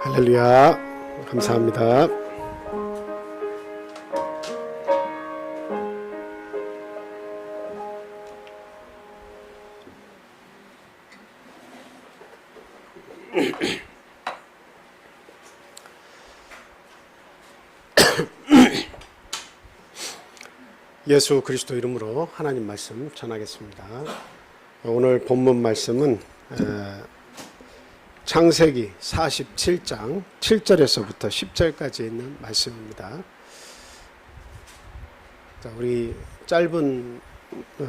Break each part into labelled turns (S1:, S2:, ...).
S1: 할렐루야. 감사합니다. 예수 그리스도 이름으로 하나님 말씀 전하겠습니다. 오늘 본문 말씀은 창세기 47장 7절에서부터 10절까지 있는 말씀입니다. 자, 우리 짧은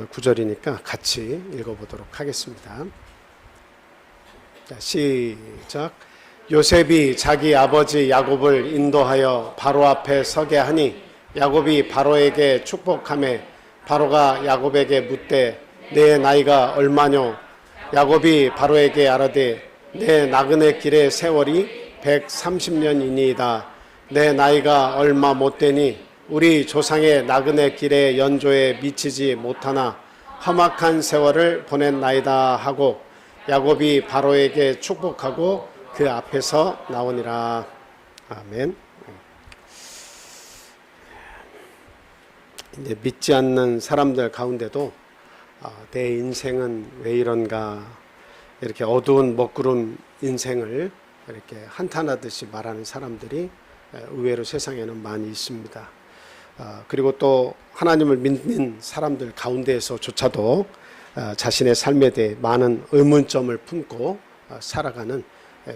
S1: 구절이니까 같이 읽어보도록 하겠습니다. 자, 시작. 요셉이 자기 아버지 야곱을 인도하여 바로 앞에 서게 하니 야곱이 바로에게 축복하매 바로가 야곱에게 묻되 내 나이가 얼마뇨? 야곱이 바로에게 아뢰되 내 나그네 길의 세월이 130년이니이다. 내 나이가 얼마 못되니 우리 조상의 나그네 길의 연조에 미치지 못하나 험악한 세월을 보냈나이다 하고 야곱이 바로에게 축복하고 그 앞에서 나오니라. 아멘. 이제 믿지 않는 사람들 가운데도 내 인생은 왜 이런가, 이렇게 어두운 먹구름 인생을 이렇게 한탄하듯이 말하는 사람들이 의외로 세상에는 많이 있습니다. 그리고 또 하나님을 믿는 사람들 가운데에서조차도 자신의 삶에 대해 많은 의문점을 품고 살아가는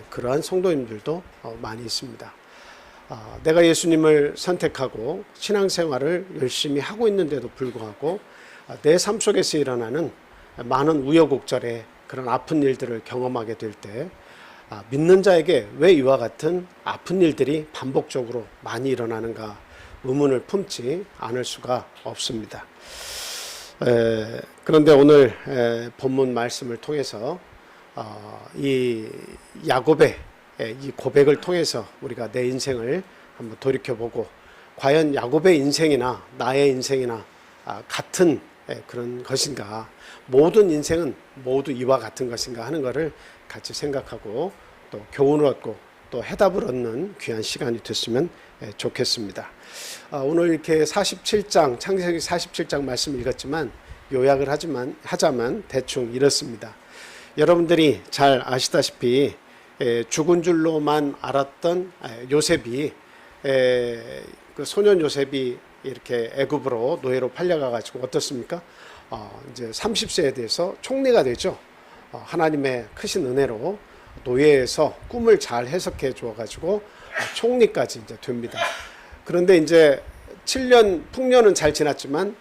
S1: 그러한 성도님들도 많이 있습니다. 내가 예수님을 선택하고 신앙생활을 열심히 하고 있는데도 불구하고 내 삶 속에서 일어나는 많은 우여곡절에 그런 아픈 일들을 경험하게 될 때 믿는 자에게 왜 이와 같은 아픈 일들이 반복적으로 많이 일어나는가 의문을 품지 않을 수가 없습니다. 그런데 오늘 본문 말씀을 통해서 이 야곱의 이 고백을 통해서 우리가 내 인생을 한번 돌이켜보고 과연 야곱의 인생이나 나의 인생이나 같은 그런 것인가, 모든 인생은 모두 이와 같은 것인가 하는 것을 같이 생각하고 또 교훈을 얻고 또 해답을 얻는 귀한 시간이 됐으면 좋겠습니다. 오늘 이렇게 47장 창세기 47장 말씀 읽었지만 요약을 하자면 대충 이렇습니다. 여러분들이 잘 아시다시피 죽은 줄로만 알았던 요셉이, 그 소년 요셉이 이렇게 애굽으로 노예로 팔려가 가지고 어떻습니까? 이제 30세에 대해서 총리가 되죠. 하나님의 크신 은혜로 노예에서 꿈을 잘 해석해 줘 가지고 총리까지 이제 됩니다. 그런데 이제 7년 풍년은 잘 지났지만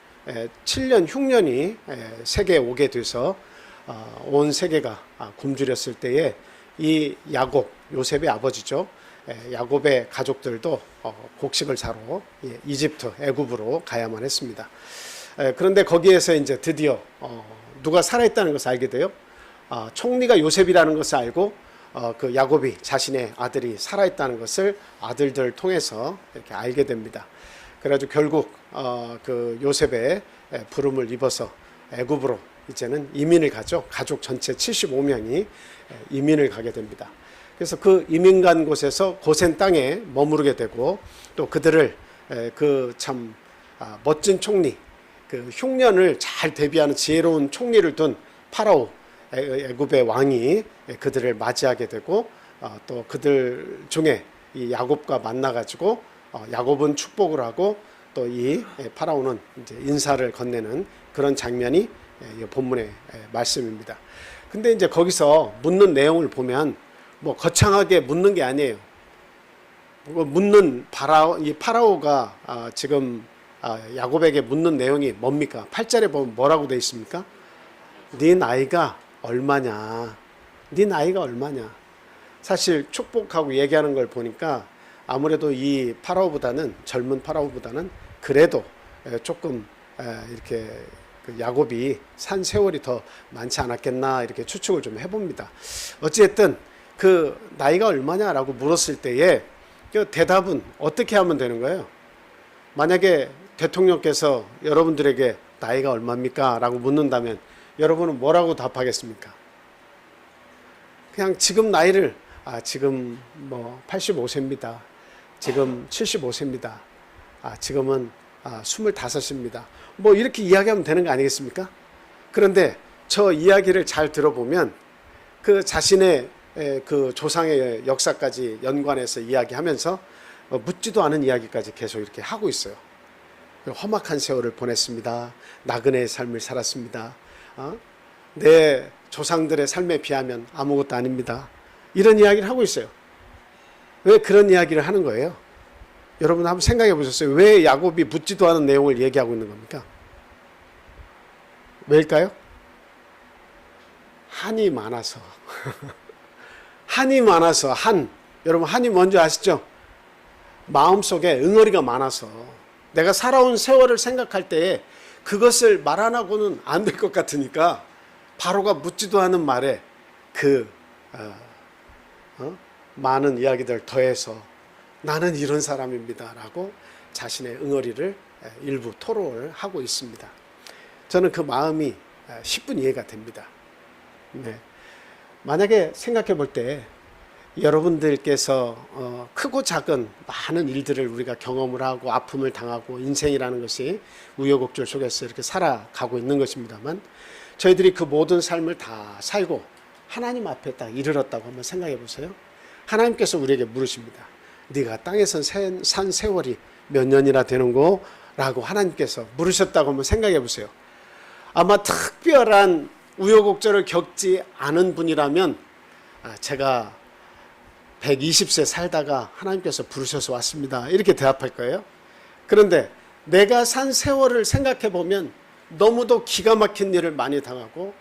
S1: 7년 흉년이 세계에 오게 돼서 온 세계가 굶주렸을 때에 이 야곱, 요셉의 아버지죠. 야곱의 가족들도 곡식을 사러 이집트, 애굽으로 가야만 했습니다. 그런데 거기에서 이제 드디어 누가 살아있다는 것을 알게 돼요. 총리가 요셉이라는 것을 알고 그 야곱이 자신의 아들이 살아있다는 것을 아들들을 통해서 이렇게 알게 됩니다. 그래가지고 결국 그 요셉의 부름을 입어서 애굽으로 이제는 이민을 가죠. 가족 전체 75명이 이민을 가게 됩니다. 그래서 그 이민 간 곳에서 고센 땅에 머무르게 되고 또 그들을 그 참 멋진 총리, 그 흉년을 잘 대비하는 지혜로운 총리를 둔 파라오, 애굽의 왕이 그들을 맞이하게 되고 또 그들 중에 이 야곱과 만나가지고 야곱은 축복을 하고 또 이 파라오는 이제 인사를 건네는 그런 장면이 본문의 말씀입니다. 근데 이제 거기서 묻는 내용을 보면 뭐 거창하게 묻는 게 아니에요. 묻는 이 파라오가 지금 야곱에게 묻는 내용이 뭡니까? 8절에 보면 뭐라고 되어 있습니까? 네 나이가 얼마냐? 네 나이가 얼마냐? 사실 축복하고 얘기하는 걸 보니까 아무래도 이 파라오보다는, 젊은 파라오보다는 그래도 조금 이렇게 그 야곱이 산 세월이 더 많지 않았겠나 이렇게 추측을 좀 해봅니다. 어찌됐든 그 나이가 얼마냐라고 물었을 때에 그 대답은 어떻게 하면 되는 거예요? 만약에 대통령께서 여러분들에게 나이가 얼마입니까? 라고 묻는다면 여러분은 뭐라고 답하겠습니까? 그냥 지금 나이를 지금 뭐 85세입니다. 지금 75세입니다. 지금은 25입니다. 뭐 이렇게 이야기하면 되는 거 아니겠습니까? 그런데 저 이야기를 잘 들어보면 그 자신의 그 조상의 역사까지 연관해서 이야기하면서 묻지도 않은 이야기까지 계속 이렇게 하고 있어요. 험악한 세월을 보냈습니다. 나그네의 삶을 살았습니다. 내 조상들의 삶에 비하면 아무것도 아닙니다. 이런 이야기를 하고 있어요. 왜 그런 이야기를 하는 거예요? 여러분 한번 생각해 보셨어요? 왜 야곱이 묻지도 않은 내용을 얘기하고 있는 겁니까? 왜일까요? 한이 많아서. 한이 많아서. 여러분 한이 뭔지 아시죠? 마음속에 응어리가 많아서 내가 살아온 세월을 생각할 때에 그것을 말 안 하고는 안 될 것 같으니까 바로가 묻지도 않은 말에 많은 이야기들 더해서 나는 이런 사람입니다 라고 자신의 응어리를 일부 토로를 하고 있습니다. 저는 그 마음이 10분 이해가 됩니다. 네. 만약에 생각해 볼 때 여러분들께서 크고 작은 많은 일들을 우리가 경험을 하고 아픔을 당하고 인생이라는 것이 우여곡절 속에서 이렇게 살아가고 있는 것입니다만 저희들이 그 모든 삶을 다 살고 하나님 앞에 딱 이르렀다고 한번 생각해 보세요. 하나님께서 우리에게 물으십니다. 네가 땅에서 산 세월이 몇 년이나 되는고? 라고 하나님께서 물으셨다고 한번 생각해 보세요. 아마 특별한 우여곡절을 겪지 않은 분이라면 제가 120세 살다가 하나님께서 부르셔서 왔습니다. 이렇게 대답할 거예요. 그런데 내가 산 세월을 생각해 보면 너무도 기가 막힌 일을 많이 당하고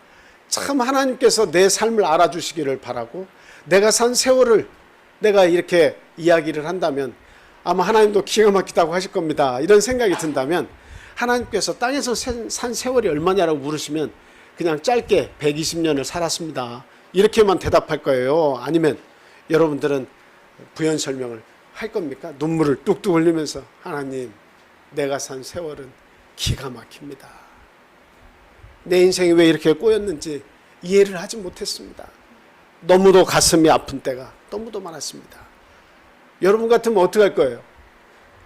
S1: 참 하나님께서 내 삶을 알아주시기를 바라고 내가 산 세월을 내가 이렇게 이야기를 한다면 아마 하나님도 기가 막히다고 하실 겁니다. 이런 생각이 든다면 하나님께서 땅에서 산 세월이 얼마냐라고 물으시면 그냥 짧게 120년을 살았습니다. 이렇게만 대답할 거예요. 아니면 여러분들은 부연 설명을 할 겁니까? 눈물을 뚝뚝 흘리면서 하나님 내가 산 세월은 기가 막힙니다. 내 인생이 왜 이렇게 꼬였는지 이해를 하지 못했습니다. 너무도 가슴이 아픈 때가 너무도 많았습니다. 여러분 같으면 어떻게 할 거예요?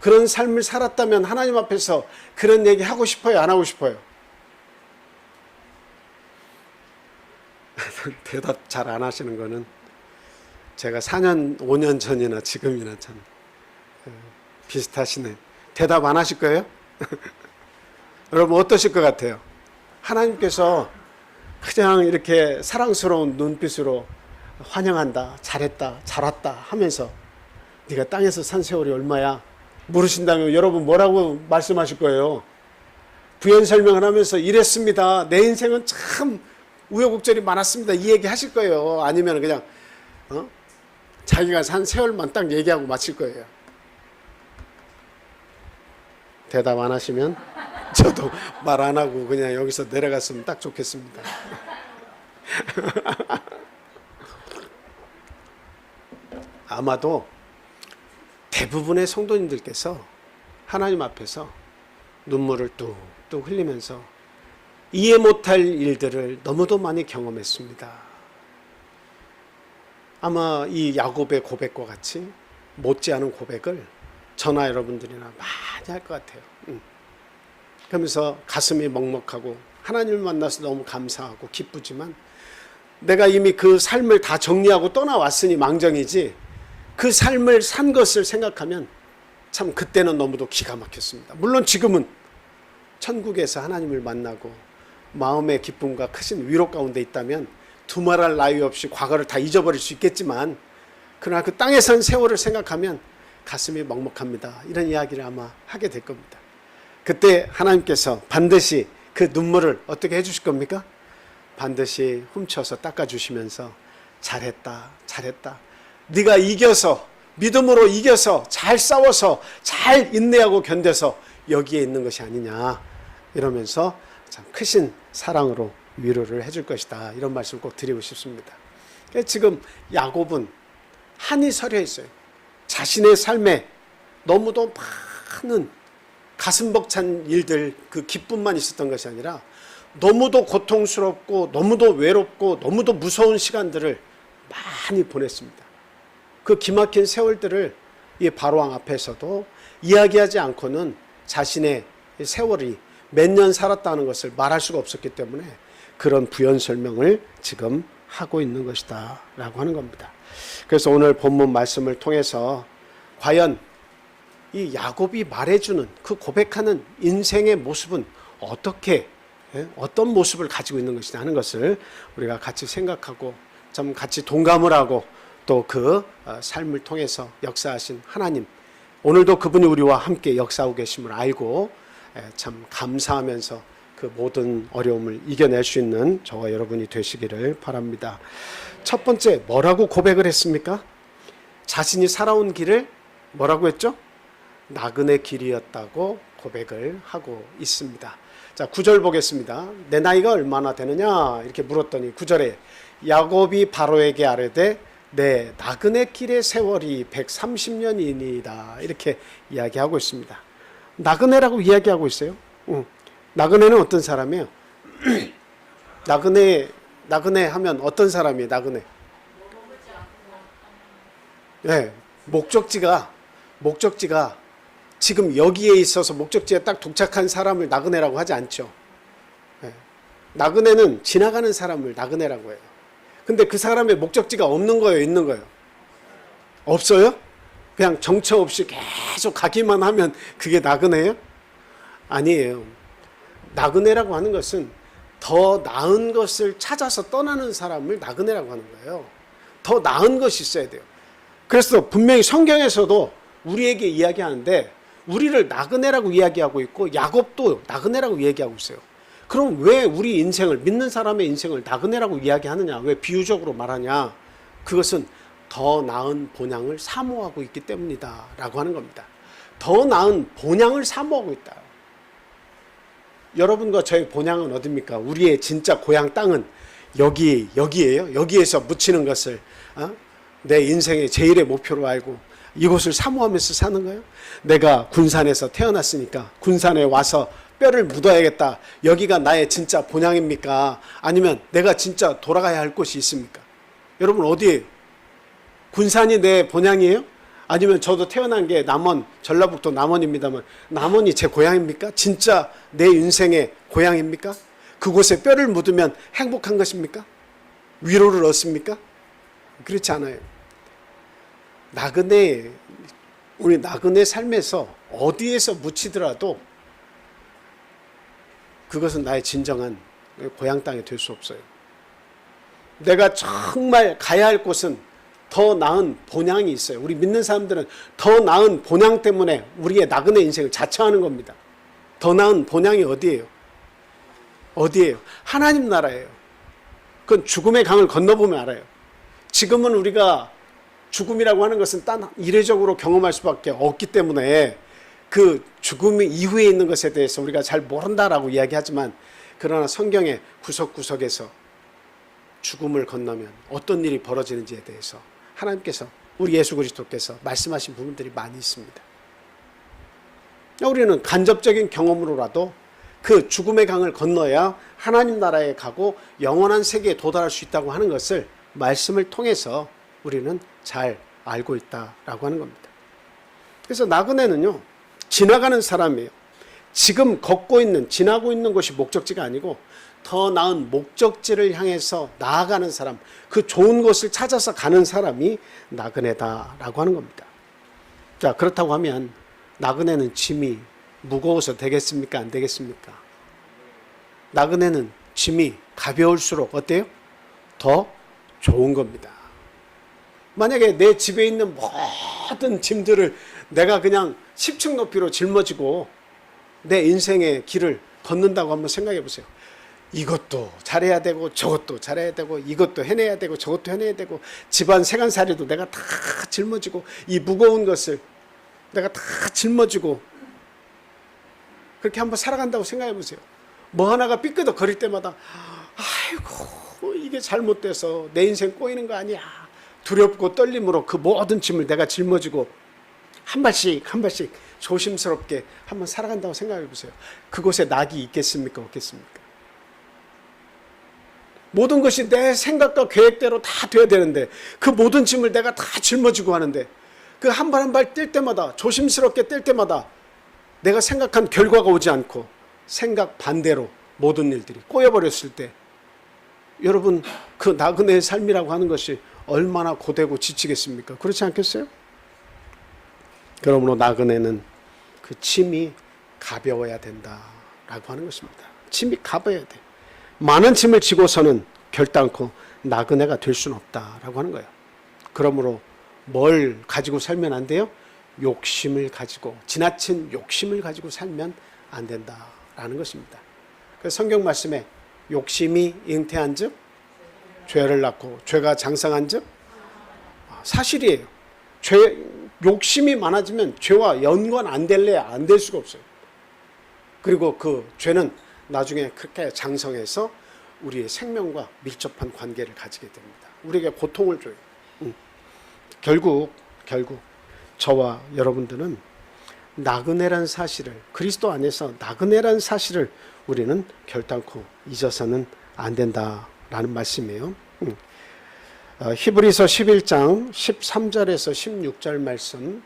S1: 그런 삶을 살았다면 하나님 앞에서 그런 얘기 하고 싶어요? 안 하고 싶어요? 대답 잘 안 하시는 거는 제가 4년, 5년 전이나 지금이나 참 비슷하시네. 대답 안 하실 거예요? 여러분 어떠실 것 같아요? 하나님께서 그냥 이렇게 사랑스러운 눈빛으로 환영한다, 잘했다, 잘 왔다 하면서 네가 땅에서 산 세월이 얼마야? 물으신다면 여러분 뭐라고 말씀하실 거예요? 부연 설명을 하면서 이랬습니다. 내 인생은 참 우여곡절이 많았습니다. 이 얘기 하실 거예요? 아니면 그냥 자기가 산 세월만 딱 얘기하고 마칠 거예요? 대답 안 하시면 저도 말 안 하고 그냥 여기서 내려갔으면 딱 좋겠습니다. 아마도 대부분의 성도님들께서 하나님 앞에서 눈물을 뚝뚝 흘리면서 이해 못할 일들을 너무도 많이 경험했습니다. 아마 이 야곱의 고백과 같이 못지않은 고백을 저나 여러분들이나 많이 할 것 같아요. 그러면서 가슴이 먹먹하고 하나님을 만나서 너무 감사하고 기쁘지만 내가 이미 그 삶을 다 정리하고 떠나왔으니 망정이지 그 삶을 산 것을 생각하면 참 그때는 너무도 기가 막혔습니다. 물론 지금은 천국에서 하나님을 만나고 마음의 기쁨과 크신 위로 가운데 있다면 두말할 나위 없이 과거를 다 잊어버릴 수 있겠지만 그러나 그 땅에 산 세월을 생각하면 가슴이 먹먹합니다. 이런 이야기를 아마 하게 될 겁니다. 그때 하나님께서 반드시 그 눈물을 어떻게 해주실 겁니까? 반드시 훔쳐서 닦아주시면서 잘했다, 잘했다. 네가 이겨서 믿음으로 이겨서 잘 싸워서 잘 인내하고 견뎌서 여기에 있는 것이 아니냐 이러면서 참 크신 사랑으로 위로를 해줄 것이다. 이런 말씀을 꼭 드리고 싶습니다. 지금 야곱은 한이 서려 있어요. 자신의 삶에 너무도 많은 가슴 벅찬 일들, 그 기쁨만 있었던 것이 아니라 너무도 고통스럽고 너무도 외롭고 너무도 무서운 시간들을 많이 보냈습니다. 그 기막힌 세월들을 이 바로왕 앞에서도 이야기하지 않고는 자신의 세월이 몇 년 살았다는 것을 말할 수가 없었기 때문에 그런 부연 설명을 지금 하고 있는 것이다 라고 하는 겁니다. 그래서 오늘 본문 말씀을 통해서 과연 이 야곱이 말해주는 그 고백하는 인생의 모습은 어떤 모습을 가지고 있는 것이냐 하는 것을 우리가 같이 생각하고 좀 같이 동감을 하고 또 그 삶을 통해서 역사하신 하나님, 오늘도 그분이 우리와 함께 역사하고 계심을 알고 참 감사하면서 그 모든 어려움을 이겨낼 수 있는 저와 여러분이 되시기를 바랍니다. 첫 번째, 뭐라고 고백을 했습니까? 자신이 살아온 길을 뭐라고 했죠? 나그네 길이었다고 고백을 하고 있습니다. 자, 9절 보겠습니다. 내 나이가 얼마나 되느냐? 이렇게 물었더니 9절에 야곱이 바로에게 아뢰되 내 나그네 길의 세월이 130년이니이다. 이렇게 이야기하고 있습니다. 나그네라고 이야기하고 있어요. 나그네는 어떤 사람이에요? 나그네 하면 어떤 사람이에요? 나그네. 네, 목적지가 지금 여기에 있어서 목적지에 딱 도착한 사람을 나그네라고 하지 않죠. 네. 나그네는 지나가는 사람을 나그네라고 해요. 근데 그 사람의 목적지가 없는 거예요? 있는 거예요? 없어요? 그냥 정처 없이 계속 가기만 하면 그게 나그네예요? 아니에요. 나그네라고 하는 것은 더 나은 것을 찾아서 떠나는 사람을 나그네라고 하는 거예요. 더 나은 것이 있어야 돼요. 그래서 분명히 성경에서도 우리에게 이야기하는데 우리를 나그네라고 이야기하고 있고 야곱도 나그네라고 이야기하고 있어요. 그럼 왜 우리 인생을, 믿는 사람의 인생을 나그네라고 이야기하느냐? 왜 비유적으로 말하냐? 그것은 더 나은 본향을 사모하고 있기 때문이다 라고 하는 겁니다. 더 나은 본향을 사모하고 있다. 여러분과 저의 본향은 어디입니까? 우리의 진짜 고향 땅은 여기예요. 여기에서 묻히는 것을 내 인생의 제일의 목표로 알고 이곳을 사모하면서 사는 거예요. 내가 군산에서 태어났으니까 군산에 와서 뼈를 묻어야겠다. 여기가 나의 진짜 본향입니까? 아니면 내가 진짜 돌아가야 할 곳이 있습니까? 여러분 어디예요? 군산이 내 본향이에요? 아니면 저도 태어난 게 남원, 전라북도 남원입니다만 남원이 제 고향입니까? 진짜 내 인생의 고향입니까? 그곳에 뼈를 묻으면 행복한 것입니까? 위로를 얻습니까? 그렇지 않아요. 우리 나그네 삶에서 어디에서 묻히더라도 그것은 나의 진정한 고향 땅이 될 수 없어요. 내가 정말 가야 할 곳은 더 나은 본향이 있어요. 우리 믿는 사람들은 더 나은 본향 때문에 우리의 나그네 인생을 자처하는 겁니다. 더 나은 본향이 어디예요? 하나님 나라예요. 그건 죽음의 강을 건너보면 알아요. 지금은 우리가 죽음이라고 하는 것은 단 이례적으로 경험할 수밖에 없기 때문에 그 죽음 이후에 있는 것에 대해서 우리가 잘 모른다라고 이야기하지만 그러나 성경의 구석구석에서 죽음을 건너면 어떤 일이 벌어지는지에 대해서 하나님께서 우리 예수 그리스도께서 말씀하신 부분들이 많이 있습니다. 우리는 간접적인 경험으로라도 그 죽음의 강을 건너야 하나님 나라에 가고 영원한 세계에 도달할 수 있다고 하는 것을 말씀을 통해서 우리는 잘 알고 있다라고 하는 겁니다. 그래서 나그네는요, 지나가는 사람이에요. 지금 지나고 있는 곳이 목적지가 아니고 더 나은 목적지를 향해서 나아가는 사람, 그 좋은 곳을 찾아서 가는 사람이 나그네다라고 하는 겁니다. 자, 그렇다고 하면 나그네는 짐이 무거워서 되겠습니까? 안 되겠습니까? 나그네는 짐이 가벼울수록 어때요? 더 좋은 겁니다. 만약에 내 집에 있는 모든 짐들을 내가 그냥 10층 높이로 짊어지고 내 인생의 길을 걷는다고 한번 생각해 보세요. 이것도 잘해야 되고 저것도 잘해야 되고 이것도 해내야 되고 저것도 해내야 되고 집안 세간살이도 내가 다 짊어지고 이 무거운 것을 내가 다 짊어지고 그렇게 한번 살아간다고 생각해 보세요. 뭐 하나가 삐끄덕거릴 때마다 아이고 이게 잘못돼서 내 인생 꼬이는 거 아니야. 두렵고 떨림으로 그 모든 짐을 내가 짊어지고 한 발씩 한 발씩 조심스럽게 한번 살아간다고 생각해 보세요. 그곳에 낙이 있겠습니까? 없겠습니까? 모든 것이 내 생각과 계획대로 다 돼야 되는데 그 모든 짐을 내가 다 짊어지고 하는데 그 한 발 한 발 뛸 때마다 조심스럽게 뛸 때마다 내가 생각한 결과가 오지 않고 생각 반대로 모든 일들이 꼬여버렸을 때 여러분 그 나그네의 삶이라고 하는 것이 얼마나 고되고 지치겠습니까? 그렇지 않겠어요? 그러므로 나그네는 그 짐이 가벼워야 된다라고 하는 것입니다. 짐이 가벼워야 돼. 많은 짐을 지고서는 결단코 나그네가 될 수는 없다라고 하는 거예요. 그러므로 뭘 가지고 살면 안 돼요? 욕심을 가지고, 지나친 욕심을 가지고 살면 안 된다라는 것입니다. 그래서 성경 말씀에 욕심이 잉태한 즉 죄를 낳고 죄가 장성한 즉 사실이에요. 욕심이 많아지면 죄와 연관 안 될래 안 될 수가 없어요. 그리고 그 죄는 나중에 그렇게 장성해서 우리의 생명과 밀접한 관계를 가지게 됩니다. 우리에게 고통을 줘요. 결국 저와 여러분들은 나그네란 사실을, 그리스도 안에서 나그네란 사실을 우리는 결단코 잊어서는 안 된다라는 말씀이에요. 히브리서 11장 13절에서 16절 말씀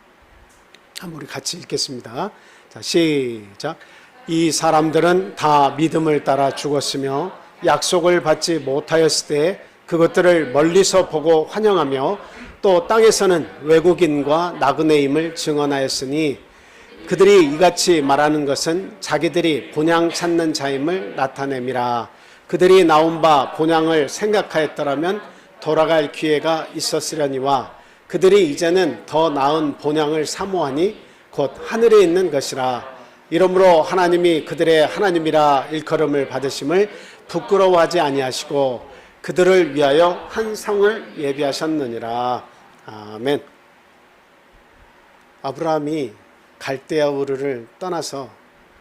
S1: 한번 우리 같이 읽겠습니다. 자, 시작. 이 사람들은 다 믿음을 따라 죽었으며 약속을 받지 못하였을 때 그것들을 멀리서 보고 환영하며 또 땅에서는 외국인과 나그네임을 증언하였으니 그들이 이같이 말하는 것은 자기들이 본향 찾는 자임을 나타냄이라. 그들이 나온 바 본향을 생각하였더라면 돌아갈 기회가 있었으려니와 그들이 이제는 더 나은 본향을 사모하니 곧 하늘에 있는 것이라. 이러므로 하나님이 그들의 하나님이라 일컬음을 받으심을 부끄러워하지 아니하시고 그들을 위하여 한 성을 예비하셨느니라. 아멘. 아브라함이 갈대아 우르를 떠나서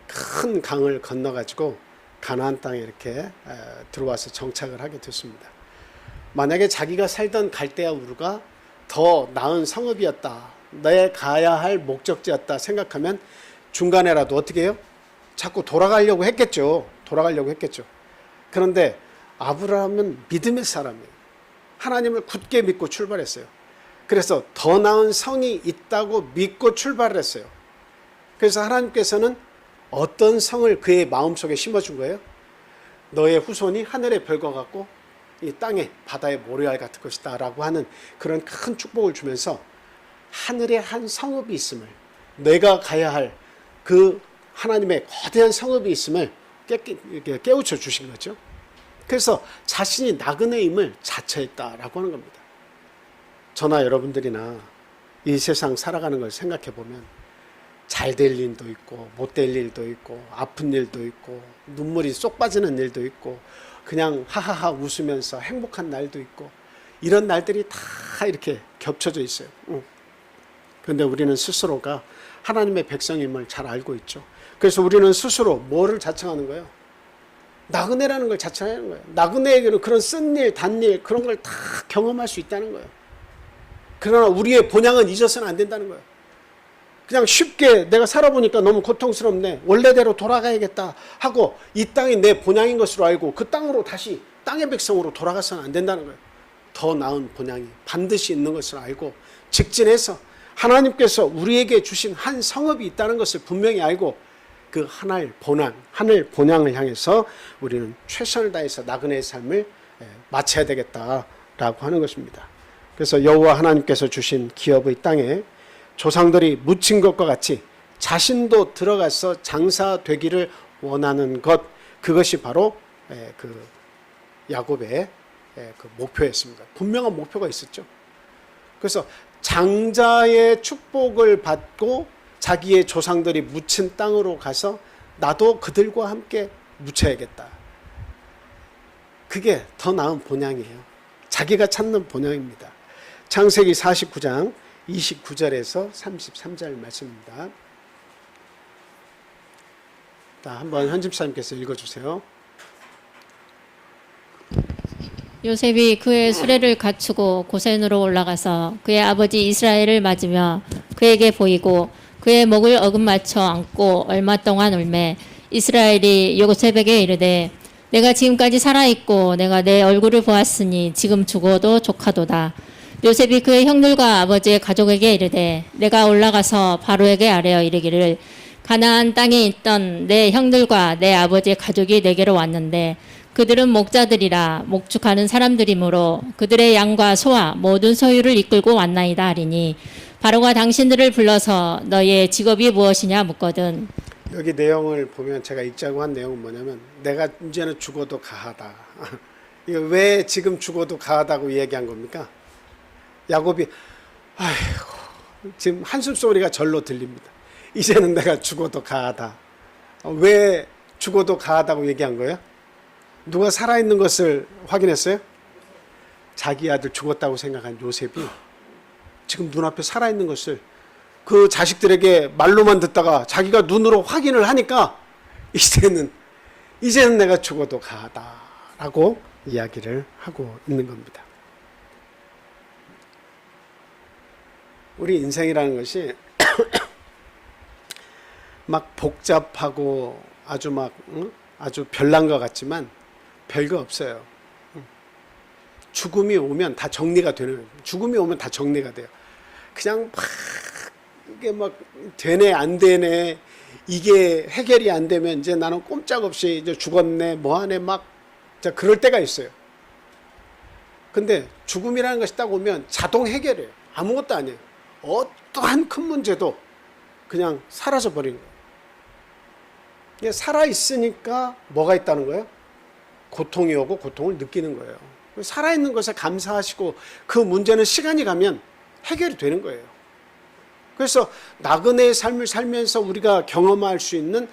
S1: 큰 강을 건너가지고 가나안 땅에 이렇게 들어와서 정착을 하게 됐습니다. 만약에 자기가 살던 갈대아 우르가 더 나은 성읍이었다, 내 가야 할 목적지였다 생각하면 중간에라도 어떻게 해요? 자꾸 돌아가려고 했겠죠. 그런데 아브라함은 믿음의 사람이에요. 하나님을 굳게 믿고 출발했어요. 그래서 더 나은 성이 있다고 믿고 출발을 했어요. 그래서 하나님께서는 어떤 성을 그의 마음속에 심어준 거예요? 너의 후손이 하늘의 별과 같고 이 땅에 바다의 모래알 같은 것이다 라고 하는 그런 큰 축복을 주면서 하늘에 한 성읍이 있음을, 내가 가야 할 그 하나님의 거대한 성읍이 있음을 깨우쳐 주신 거죠. 그래서 자신이 나그네임을 자처했다라고 하는 겁니다. 저나 여러분들이나 이 세상 살아가는 걸 생각해 보면 잘 될 일도 있고 못 될 일도 있고 아픈 일도 있고 눈물이 쏙 빠지는 일도 있고 그냥 하하하 웃으면서 행복한 날도 있고 이런 날들이 다 이렇게 겹쳐져 있어요. 그런데 우리는 스스로가 하나님의 백성임을 잘 알고 있죠. 그래서 우리는 스스로 뭐를 자청하는 거예요? 나그네라는 걸 자청하는 거예요. 나그네에게는 그런 쓴일, 단일 그런 걸 다 경험할 수 있다는 거예요. 그러나 우리의 본향은 잊어서는 안 된다는 거예요. 그냥 쉽게 내가 살아보니까 너무 고통스럽네, 원래대로 돌아가야겠다 하고 이 땅이 내 본향인 것으로 알고 그 땅으로 다시 땅의 백성으로 돌아가서는 안 된다는 거예요. 더 나은 본향이 반드시 있는 것을 알고 직진해서 하나님께서 우리에게 주신 한 성읍이 있다는 것을 분명히 알고 그 하늘 본향을 향해서 우리는 최선을 다해서 나그네의 삶을 마쳐야 되겠다라고 하는 것입니다. 그래서 여호와 하나님께서 주신 기업의 땅에 조상들이 묻힌 것과 같이 자신도 들어가서 장사되기를 원하는 것, 그것이 바로 그 야곱의 그 목표였습니다. 분명한 목표가 있었죠. 그래서 장자의 축복을 받고 자기의 조상들이 묻힌 땅으로 가서 나도 그들과 함께 묻혀야겠다. 그게 더 나은 본향이에요. 자기가 찾는 본향입니다. 창세기 49장 29절에서 33절 말씀입니다. 자, 한번 현집사님께서 읽어주세요.
S2: 요셉이 그의 수레를 갖추고 고센으로 올라가서 그의 아버지 이스라엘을 맞으며 그에게 보이고 그의 목을 어긋맞춰 안고 얼마 동안 울매 이스라엘이 요셉에게 이르되 내가 지금까지 살아있고 내가 내 얼굴을 보았으니 지금 죽어도 족하도다. 요셉이 그의 형들과 아버지의 가족에게 이르되 내가 올라가서 바로에게 아뢰어 이르기를 가나안 땅에 있던 내 형들과 내 아버지의 가족이 내게로 왔는데 그들은 목자들이라 목축하는 사람들이므로 그들의 양과 소와 모든 소유를 이끌고 왔나이다 하리니 바로가 당신들을 불러서 너희의 직업이 무엇이냐 묻거든.
S1: 여기 내용을 보면 제가 읽자고 한 내용은 뭐냐면 내가 이제는 죽어도 가하다. 이거 왜 지금 죽어도 가하다고 얘기한 겁니까? 야곱이 아이고 지금 한숨 소리가 절로 들립니다. 이제는 내가 죽어도 가하다. 왜 죽어도 가하다고 얘기한 거예요? 누가 살아있는 것을 확인했어요? 자기 아들 죽었다고 생각한 요셉이 지금 눈앞에 살아있는 것을 그 자식들에게 말로만 듣다가 자기가 눈으로 확인을 하니까 이제는 내가 죽어도 가하다라고 이야기를 하고 있는 겁니다. 우리 인생이라는 것이 막 복잡하고 아주 별난 것 같지만 별거 없어요. 죽음이 오면 다 정리가 되는 거예요. 죽음이 오면 다 정리가 돼요. 그냥 막 이게 막 되네 안 되네 이게 해결이 안 되면 이제 나는 꼼짝없이 이제 죽었네 뭐하네 막 그럴 때가 있어요. 근데 죽음이라는 것이 딱 오면 자동 해결이에요. 아무것도 아니에요. 어떠한 큰 문제도 그냥 사라져 버리는 거예요. 살아 있으니까 뭐가 있다는 거예요? 고통이 오고 고통을 느끼는 거예요. 살아있는 것에 감사하시고 그 문제는 시간이 가면 해결이 되는 거예요. 그래서 나그네의 삶을 살면서 우리가 경험할 수 있는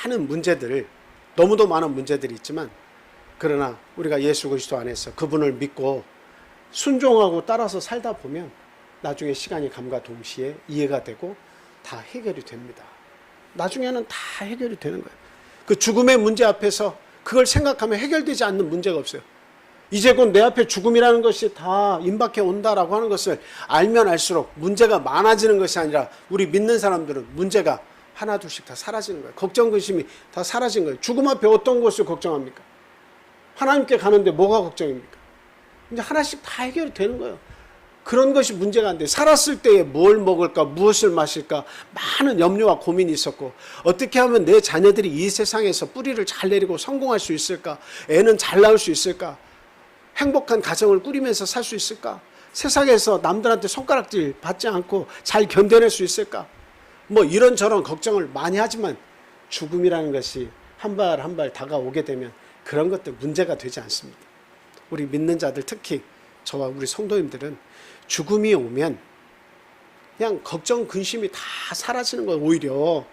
S1: 많은 문제들, 너무도 많은 문제들이 있지만 그러나 우리가 예수 그리스도 안에서 그분을 믿고 순종하고 따라서 살다 보면 나중에 시간이 감과 동시에 이해가 되고 다 해결이 됩니다. 나중에는 다 해결이 되는 거예요. 그 죽음의 문제 앞에서 그걸 생각하면 해결되지 않는 문제가 없어요. 이제 곧 내 앞에 죽음이라는 것이 다 임박해 온다라고 하는 것을 알면 알수록 문제가 많아지는 것이 아니라 우리 믿는 사람들은 문제가 하나 둘씩 다 사라지는 거예요. 걱정 근심이 다 사라진 거예요. 죽음 앞에 어떤 것을 걱정합니까? 하나님께 가는데 뭐가 걱정입니까? 이제 하나씩 다 해결이 되는 거예요. 그런 것이 문제가 안 돼요. 살았을 때에 뭘 먹을까, 무엇을 마실까 많은 염려와 고민이 있었고 어떻게 하면 내 자녀들이 이 세상에서 뿌리를 잘 내리고 성공할 수 있을까? 애는 잘 낳을 수 있을까? 행복한 가정을 꾸리면서 살 수 있을까? 세상에서 남들한테 손가락질 받지 않고 잘 견뎌낼 수 있을까? 뭐 이런저런 걱정을 많이 하지만 죽음이라는 것이 한 발 한 발 다가오게 되면 그런 것들 문제가 되지 않습니다. 우리 믿는 자들 특히 저와 우리 성도님들은 죽음이 오면 그냥 걱정 근심이 다 사라지는 거예요. 오히려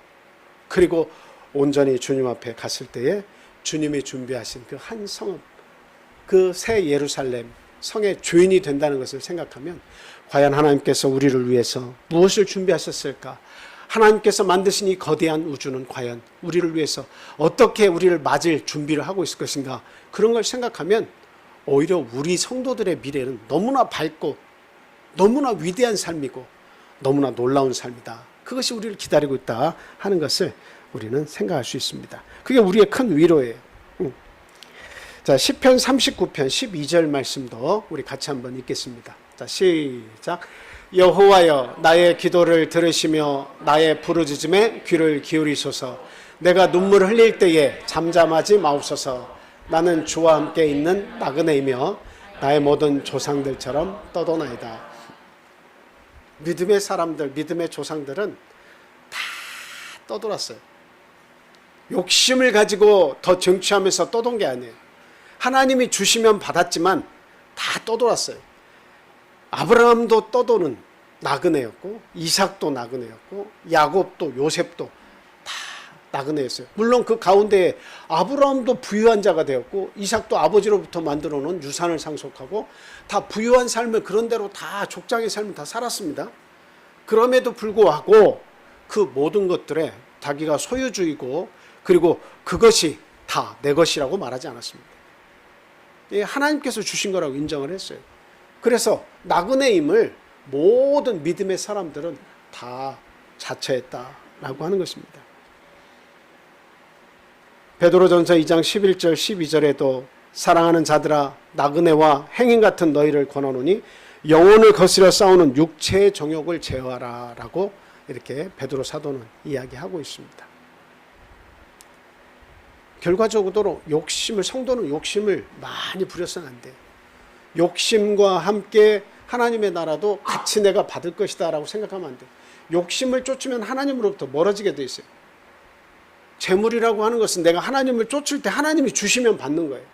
S1: 그리고 온전히 주님 앞에 갔을 때에 주님이 준비하신 그 한 성읍 그 새 예루살렘 성의 주인이 된다는 것을 생각하면 과연 하나님께서 우리를 위해서 무엇을 준비하셨을까? 하나님께서 만드신 이 거대한 우주는 과연 우리를 위해서 어떻게 우리를 맞을 준비를 하고 있을 것인가? 그런 걸 생각하면 오히려 우리 성도들의 미래는 너무나 밝고 너무나 위대한 삶이고 너무나 놀라운 삶이다. 그것이 우리를 기다리고 있다 하는 것을 우리는 생각할 수 있습니다. 그게 우리의 큰 위로예요. 자, 시편 39편 12절 말씀도 우리 같이 한번 읽겠습니다. 자, 시작. 여호와여 나의 기도를 들으시며 나의 부르짖음에 귀를 기울이소서. 내가 눈물을 흘릴 때에 잠잠하지 마옵소서. 나는 주와 함께 있는 나그네이며 나의 모든 조상들처럼 떠도나이다. 믿음의 사람들, 믿음의 조상들은 다 떠돌았어요. 욕심을 가지고 더 정취하면서 떠돈 게 아니에요. 하나님이 주시면 받았지만 다 떠돌았어요. 아브라함도 떠도는 나그네였고 이삭도 나그네였고 야곱도 요셉도 다 나그네였어요. 물론 그 가운데 아브라함도 부유한 자가 되었고 이삭도 아버지로부터 만들어 놓은 유산을 상속하고 다 부유한 삶을 그런 대로 다 족장의 삶을 다 살았습니다. 그럼에도 불구하고 그 모든 것들에 자기가 소유주의고 그리고 그것이 다 내 것이라고 말하지 않았습니다. 하나님께서 주신 거라고 인정을 했어요. 그래서 나그네임을 모든 믿음의 사람들은 다 자처했다라고 하는 것입니다. 베드로전서 2장 11절 12절에도 사랑하는 자들아 나그네와 행인 같은 너희를 권하노니 영혼을 거스려 싸우는 육체의 정욕을 제어하라 라고 이렇게 베드로 사도는 이야기하고 있습니다. 결과적으로 성도는 욕심을 많이 부려서는 안 돼요. 욕심과 함께 하나님의 나라도 같이 내가 받을 것이다 라고 생각하면 안 돼요. 욕심을 쫓으면 하나님으로부터 멀어지게 돼 있어요. 재물이라고 하는 것은 내가 하나님을 쫓을 때 하나님이 주시면 받는 거예요.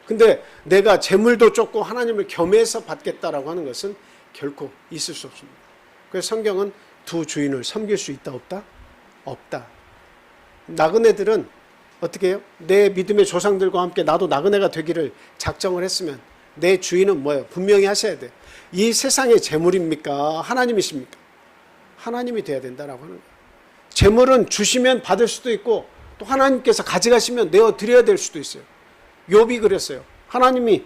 S1: 근데 내가 재물도 쫓고 하나님을 겸해서 받겠다라고 하는 것은 결코 있을 수 없습니다. 그래서 성경은 두 주인을 섬길 수 있다 없다? 없다. 나그네들은 어떻게 해요? 내 믿음의 조상들과 함께 나도 나그네가 되기를 작정을 했으면 내 주인은 뭐예요? 분명히 하셔야 돼요. 이 세상의 재물입니까? 하나님이십니까? 하나님이 돼야 된다라고 하는 거예요. 재물은 주시면 받을 수도 있고 또 하나님께서 가져가시면 내어드려야 될 수도 있어요. 욥이 그랬어요. 하나님이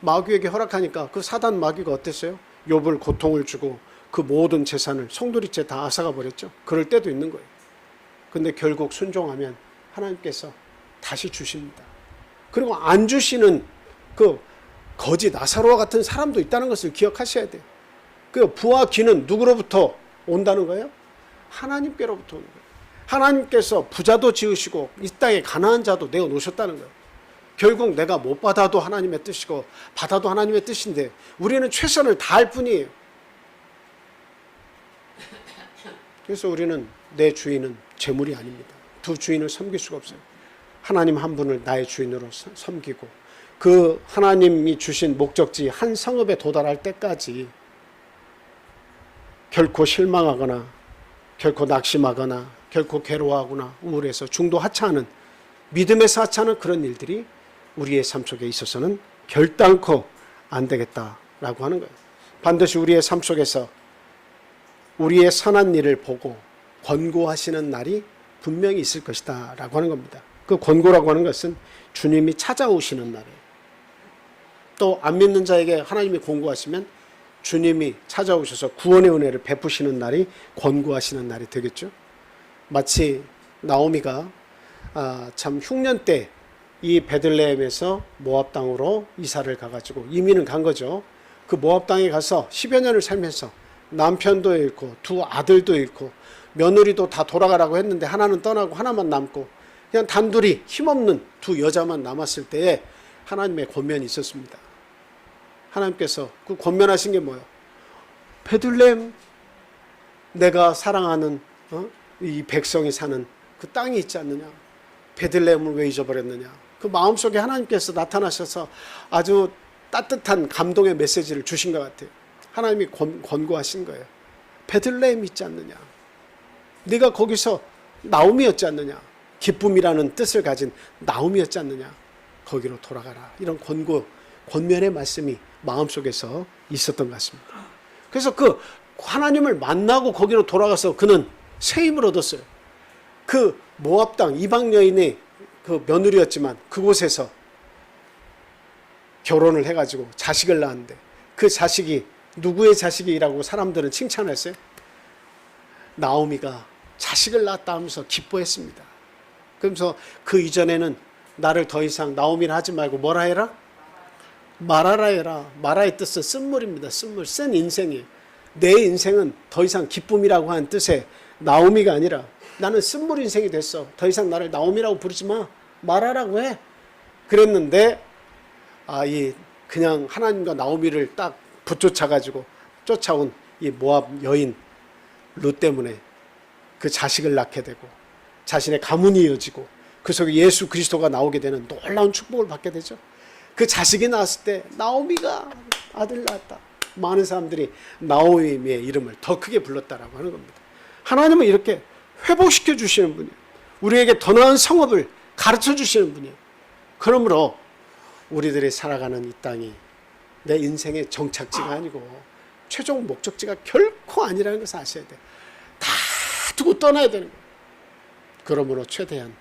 S1: 마귀에게 허락하니까 그 사단 마귀가 어땠어요? 욥을 고통을 주고 그 모든 재산을 송두리째 다 앗아가 버렸죠. 그럴 때도 있는 거예요. 근데 결국 순종하면 하나님께서 다시 주십니다. 그리고 안 주시는 그 거지 나사로와 같은 사람도 있다는 것을 기억하셔야 돼요. 그 부와 기는 누구로부터 온다는 거예요? 하나님께로부터 오는 거예요. 하나님께서 부자도 지으시고 이 땅에 가난한 자도 내어 놓으셨다는 거예요. 결국 내가 못 받아도 하나님의 뜻이고 받아도 하나님의 뜻인데 우리는 최선을 다할 뿐이에요. 그래서 우리는 내 주인은 재물이 아닙니다. 두 주인을 섬길 수가 없어요. 하나님 한 분을 나의 주인으로 섬기고 그 하나님이 주신 목적지 한 성읍에 도달할 때까지 결코 실망하거나 결코 낙심하거나 결코 괴로워하거나 우울해서 중도 하차하는 믿음에서 하차하는 그런 일들이 우리의 삶 속에 있어서는 결단코 안 되겠다라고 하는 거예요. 반드시 우리의 삶 속에서 우리의 선한 일을 보고 권고하시는 날이 분명히 있을 것이다 라고 하는 겁니다. 그 권고라고 하는 것은 주님이 찾아오시는 날이에요. 또 안 믿는 자에게 하나님이 권고하시면 주님이 찾아오셔서 구원의 은혜를 베푸시는 날이 권고하시는 날이 되겠죠. 마치 나오미가 참 흉년 때 이 베들레헴에서 모압 땅으로 이사를 가가지고 이민은 간 거죠. 그 모압 땅에 가서 10여 년을 살면서 남편도 잃고 두 아들도 잃고 며느리도 다 돌아가라고 했는데 하나는 떠나고 하나만 남고 그냥 단둘이 힘없는 두 여자만 남았을 때에 하나님의 권면이 있었습니다. 하나님께서 그 권면하신 게 뭐예요? 베들레헴 내가 사랑하는 이 백성이 사는 그 땅이 있지 않느냐? 베들레헴을 왜 잊어버렸느냐? 그 마음속에 하나님께서 나타나셔서 아주 따뜻한 감동의 메시지를 주신 것 같아요. 하나님이 권고하신 거예요. 베들레헴 있지 않느냐? 네가 거기서 나오미였지 않느냐? 기쁨이라는 뜻을 가진 나오미였지 않느냐? 거기로 돌아가라. 이런 권면의 말씀이 마음속에서 있었던 것 같습니다. 그래서 그 하나님을 만나고 거기로 돌아가서 그는 새 힘을 얻었어요. 그 모압 땅 이방 여인의 그 며느리였지만 그곳에서 결혼을 해가지고 자식을 낳았는데 그 자식이 누구의 자식이라고 사람들은 칭찬했어요? 나오미가 자식을 낳았다 하면서 기뻐했습니다. 그러면서 그 이전에는 나를 더 이상 나오미라 하지 말고 뭐라 해라? 말하라 해라. 말하의 뜻은 쓴물입니다. 쓴물, 쓴 인생이에요. 내 인생은 더 이상 기쁨이라고 하는 뜻의 나오미가 아니라 나는 쓴물 인생이 됐어. 더 이상 나를 나오미라고 부르지 마. 말하라고 해. 그랬는데 그냥 하나님과 나오미를 딱 붙쫓아가지고 쫓아온 이 모압 여인 룻 때문에 그 자식을 낳게 되고 자신의 가문이 이어지고 그 속에 예수 그리스도가 나오게 되는 놀라운 축복을 받게 되죠. 그 자식이 나왔을 때 나오미가 아들 낳았다. 많은 사람들이 나오미의 이름을 더 크게 불렀다라고 하는 겁니다. 하나님은 이렇게 회복시켜 주시는 분이에요. 우리에게 더 나은 성업을 가르쳐 주시는 분이에요. 그러므로 우리들이 살아가는 이 땅이 내 인생의 정착지가 아니고 최종 목적지가 결코 아니라는 것을 아셔야 돼요. 다 두고 떠나야 되는 거예요. 그러므로 최대한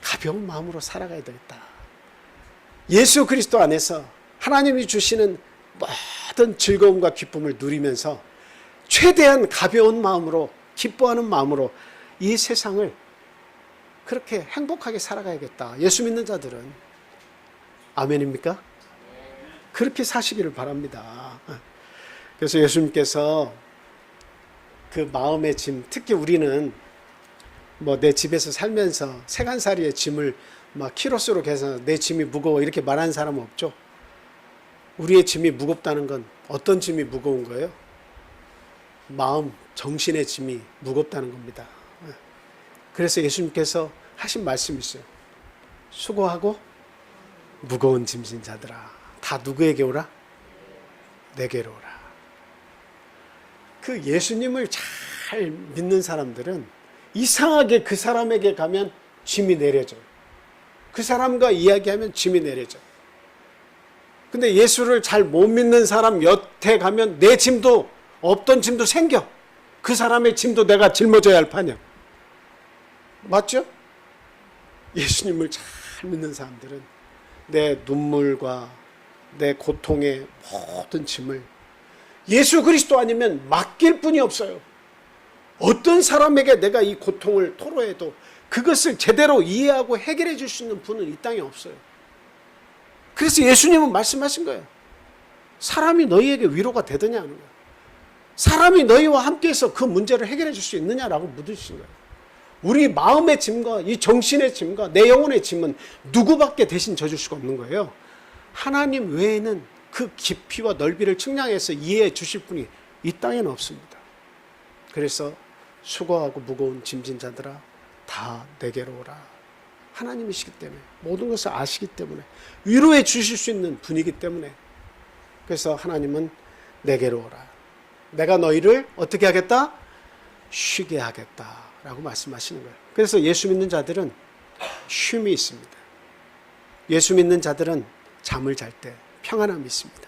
S1: 가벼운 마음으로 살아가야 되겠다. 예수 그리스도 안에서 하나님이 주시는 모든 즐거움과 기쁨을 누리면서 최대한 가벼운 마음으로 기뻐하는 마음으로 이 세상을 그렇게 행복하게 살아가야겠다. 예수 믿는 자들은. 아멘입니까? 그렇게 사시기를 바랍니다. 그래서 예수님께서 그 마음의 짐, 특히 우리는 뭐 내 집에서 살면서 세간살이의 짐을 막 키로수로 계산해서 내 짐이 무거워 이렇게 말하는 사람은 없죠. 우리의 짐이 무겁다는 건 어떤 짐이 무거운 거예요? 마음, 정신의 짐이 무겁다는 겁니다. 그래서 예수님께서 하신 말씀이 있어요. 수고하고 무거운 짐진 자들아, 다 누구에게 오라? 내게로 오라. 그 예수님을 잘 믿는 사람들은 이상하게 그 사람에게 가면 짐이 내려져요. 그 사람과 이야기하면 짐이 내려져요. 근데 예수를 잘 못 믿는 사람 여태 가면 내 짐도, 없던 짐도 생겨. 그 사람의 짐도 내가 짊어져야 할 판이야. 맞죠? 예수님을 잘 믿는 사람들은 내 눈물과 내 고통의 모든 짐을 예수 그리스도 아니면 맡길 뿐이 없어요. 어떤 사람에게 내가 이 고통을 토로해도 그것을 제대로 이해하고 해결해 줄 수 있는 분은 이 땅에 없어요. 그래서 예수님은 말씀하신 거예요. 사람이 너희에게 위로가 되느냐 하는 거예요. 사람이 너희와 함께해서 그 문제를 해결해 줄 수 있느냐라고 묻으신 거예요. 우리 마음의 짐과 이 정신의 짐과 내 영혼의 짐은 누구밖에 대신 져줄 수가 없는 거예요. 하나님 외에는 그 깊이와 넓이를 측량해서 이해해 주실 분이 이 땅에는 없습니다. 그래서 수고하고 무거운 짐진 자들아 다 내게로 오라. 하나님이시기 때문에 모든 것을 아시기 때문에 위로해 주실 수 있는 분이기 때문에 그래서 하나님은 내게로 오라. 내가 너희를 어떻게 하겠다? 쉬게 하겠다라고 말씀하시는 거예요. 그래서 예수 믿는 자들은 쉼이 있습니다. 예수 믿는 자들은 잠을 잘 때 평안함이 있습니다.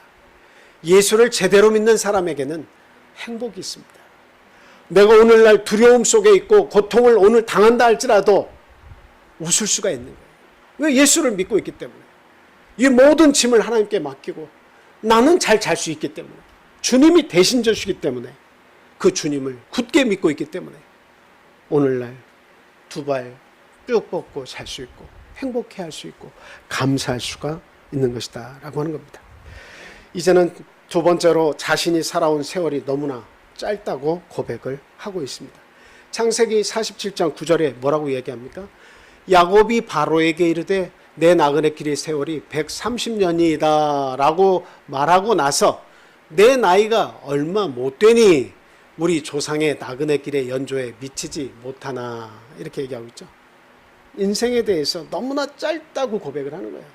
S1: 예수를 제대로 믿는 사람에게는 행복이 있습니다. 내가 오늘날 두려움 속에 있고 고통을 오늘 당한다 할지라도 웃을 수가 있는 거예요. 왜? 예수를 믿고 있기 때문에. 이 모든 짐을 하나님께 맡기고 나는 잘 잘 수 있기 때문에, 주님이 대신 져주시기 때문에, 그 주님을 굳게 믿고 있기 때문에 오늘날 두 발 쭉 뻗고 살 수 있고 행복해 할 수 있고 감사할 수가 있는 것이다 라고 하는 겁니다. 이제는 두 번째로 자신이 살아온 세월이 너무나 짧다고 고백을 하고 있습니다. 창세기 47장 9절에 뭐라고 얘기합니까? 야곱이 바로에게 이르되 내 나그네 길의 세월이 130년이다 라고 말하고 나서 내 나이가 얼마 못 되니 우리 조상의 나그네 길의 연조에 미치지 못하나 이렇게 얘기하고 있죠. 인생에 대해서 너무나 짧다고 고백을 하는 거예요.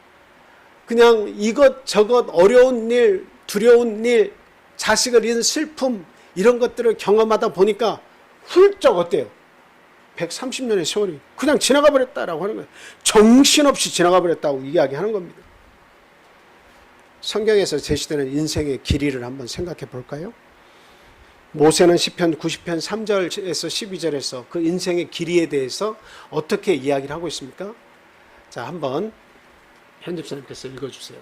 S1: 그냥 이것저것 어려운 일, 두려운 일, 자식을 잃은 슬픔 이런 것들을 경험하다 보니까 훌쩍 어때요? 130년의 세월이 그냥 지나가 버렸다라고 하는 거예요. 정신없이 지나가 버렸다고 이야기하는 겁니다. 성경에서 제시되는 인생의 길이를 한번 생각해 볼까요? 모세는 시편 90편 3절에서 12절에서 그 인생의 길이에 대해서 어떻게 이야기를 하고 있습니까? 자, 한번 편집사님께서 읽어주세요.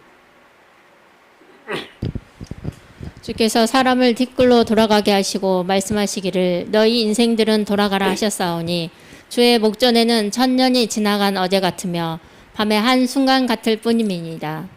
S2: 주께서 사람을 뒷글로 돌아가게 하시고 말씀하시기를 너희 인생들은 돌아가라 하셨사오니 주의 목전에는 천년이 지나간 어제 같으며 밤의 한순간 같을 뿐임이니이다.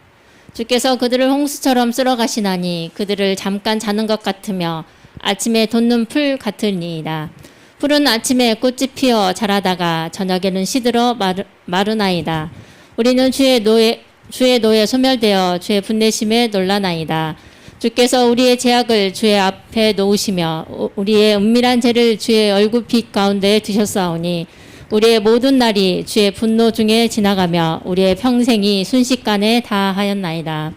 S2: 주께서 그들을 홍수처럼 쓸어 가시나니 그들을 잠깐 자는 것 같으며 아침에 돋는 풀 같으니이다. 풀은 아침에 꽃이 피어 자라다가 저녁에는 시들어 마르나이다. 우리는 주의 노에 소멸되어 주의 분내심에 놀라나이다. 주께서 우리의 죄악을 주의 앞에 놓으시며 우리의 은밀한 죄를 주의 얼굴빛 가운데 두셨사오니 우리의 모든 날이 주의 분노 중에 지나가며 우리의 평생이 순식간에 다하였나이다.